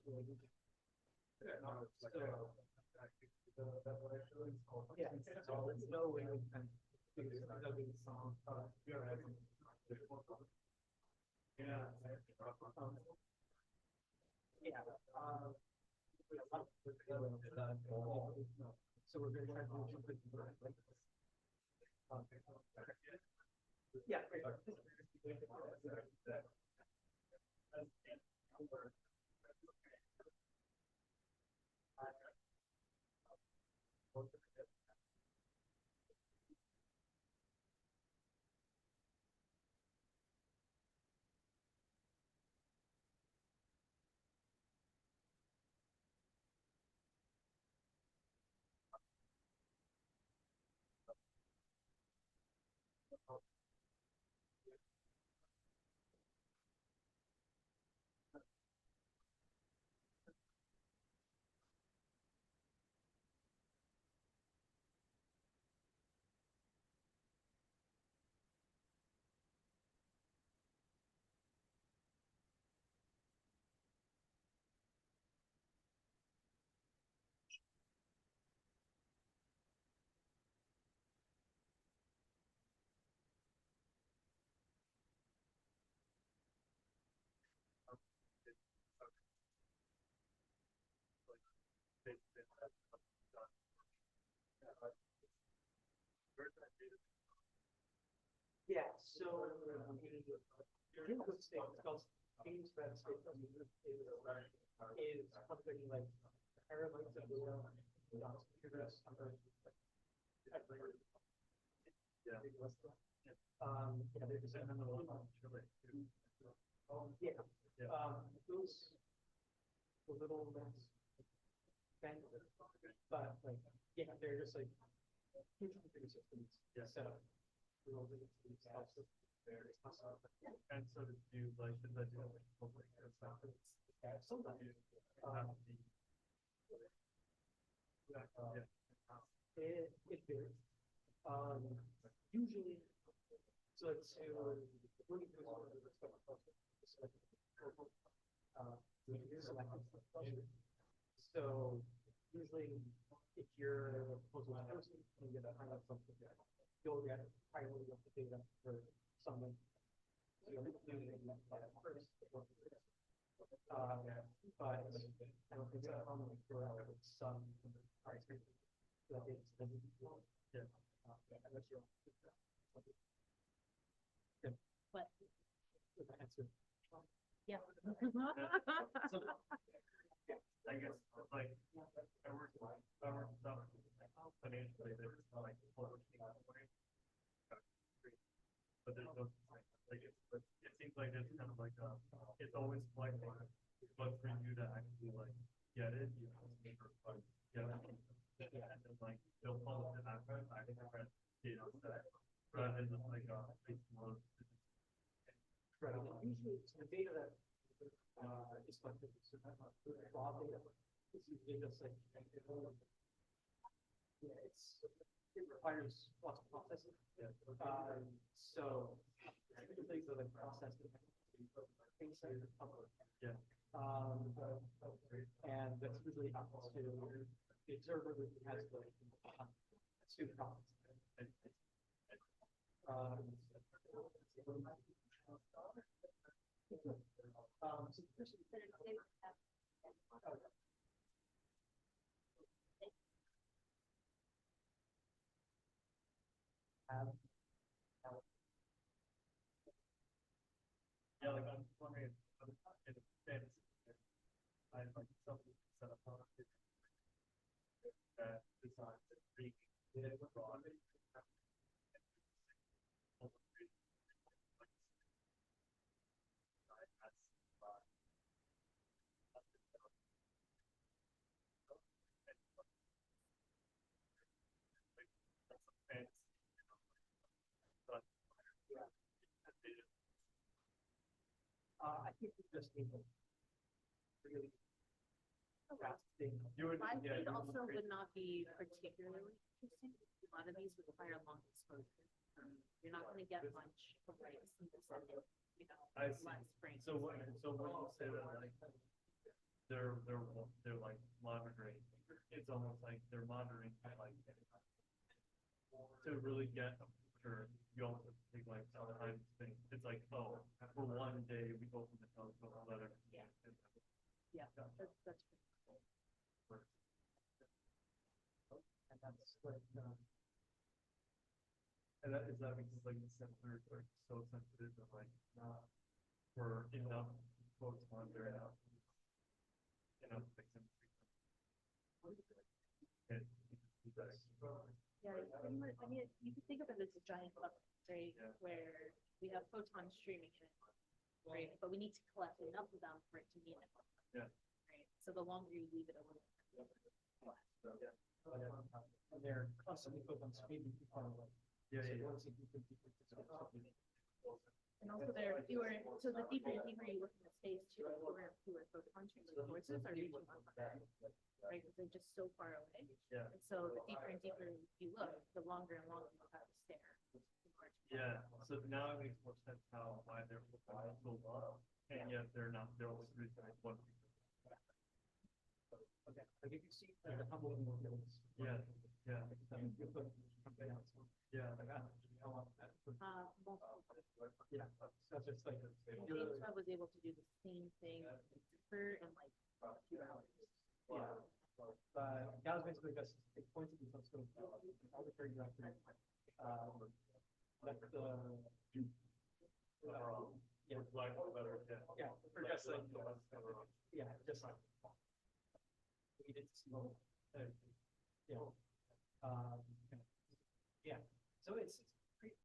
Yeah, so there's no way we can figure it out. Yeah. Yeah. So we're going to try to do something. Yeah. Yeah, so here's the state, it's called James Webb Space Telescope is something like terabytes of data, computers, yeah. Yeah, they're just in the middle of yeah. Those little but like yeah, they're just like huge computer systems. Yeah. So and so to do like the it varies. Usually, so it's so usually if you're a proposal person, you get a high level something, you'll get higher level of data for someone. So you'll do that first. But I don't think it's common for some price. Yeah. What? Yeah. I guess like I work some financially there's like but there's no like it seems like it's kind of like it's always like but for you to actually like get it you have to make like get it and then like they'll follow it after I think the data set rather than just like right. Usually it's the data that is like raw data. It's usually just like yeah, it requires lots of processing. Yeah. So things that are processed things that are public. Yeah. And that's usually up to the observer who has the student problems. Yeah, like I'm wondering if I like something set up on it that designs it pretty broad. I think we just need to really. Live feed also would not be particularly interesting. A lot of these require long exposure. You're not going to get much from photosynthesis, you know, less frame. So when you say that, like, they're like monitoring, it's almost like they're monitoring, like, to really get a picture, you also take like some time to think. It's like, oh, for one day we open the telescope, let it. Yeah. Yeah, that's pretty cool. And that's like, and that is that because like the sensors are so sensitive and like not for enough photons or enough things. Yeah, pretty much. I mean, you can think of it as a giant bucket, right? Yeah. Where we have photons streaming in, right? But we need to collect enough of them for it to mean it. Yeah. Right. So the longer you leave it alone. And they're constantly photon streaming. And also there are fewer, so the deeper and deeper you look in the space, too, fewer photon streaming sources are reaching up, right? Because they're just so far away. Yeah. And so the deeper and deeper you look, the longer and longer you have to stare. Yeah, so now it makes more sense why they're so low, and yet they're only producing like one. Okay, like if you see the Hubble molecules. Yeah, yeah. Yeah. Multiple. Yeah, so it's like. James Webb was able to do the same thing deeper in like a few hours. Yeah. Gauss basically just points at the telescope, arbitrary direction. Let the yeah, just like yeah, just like we did see yeah, yeah. So it's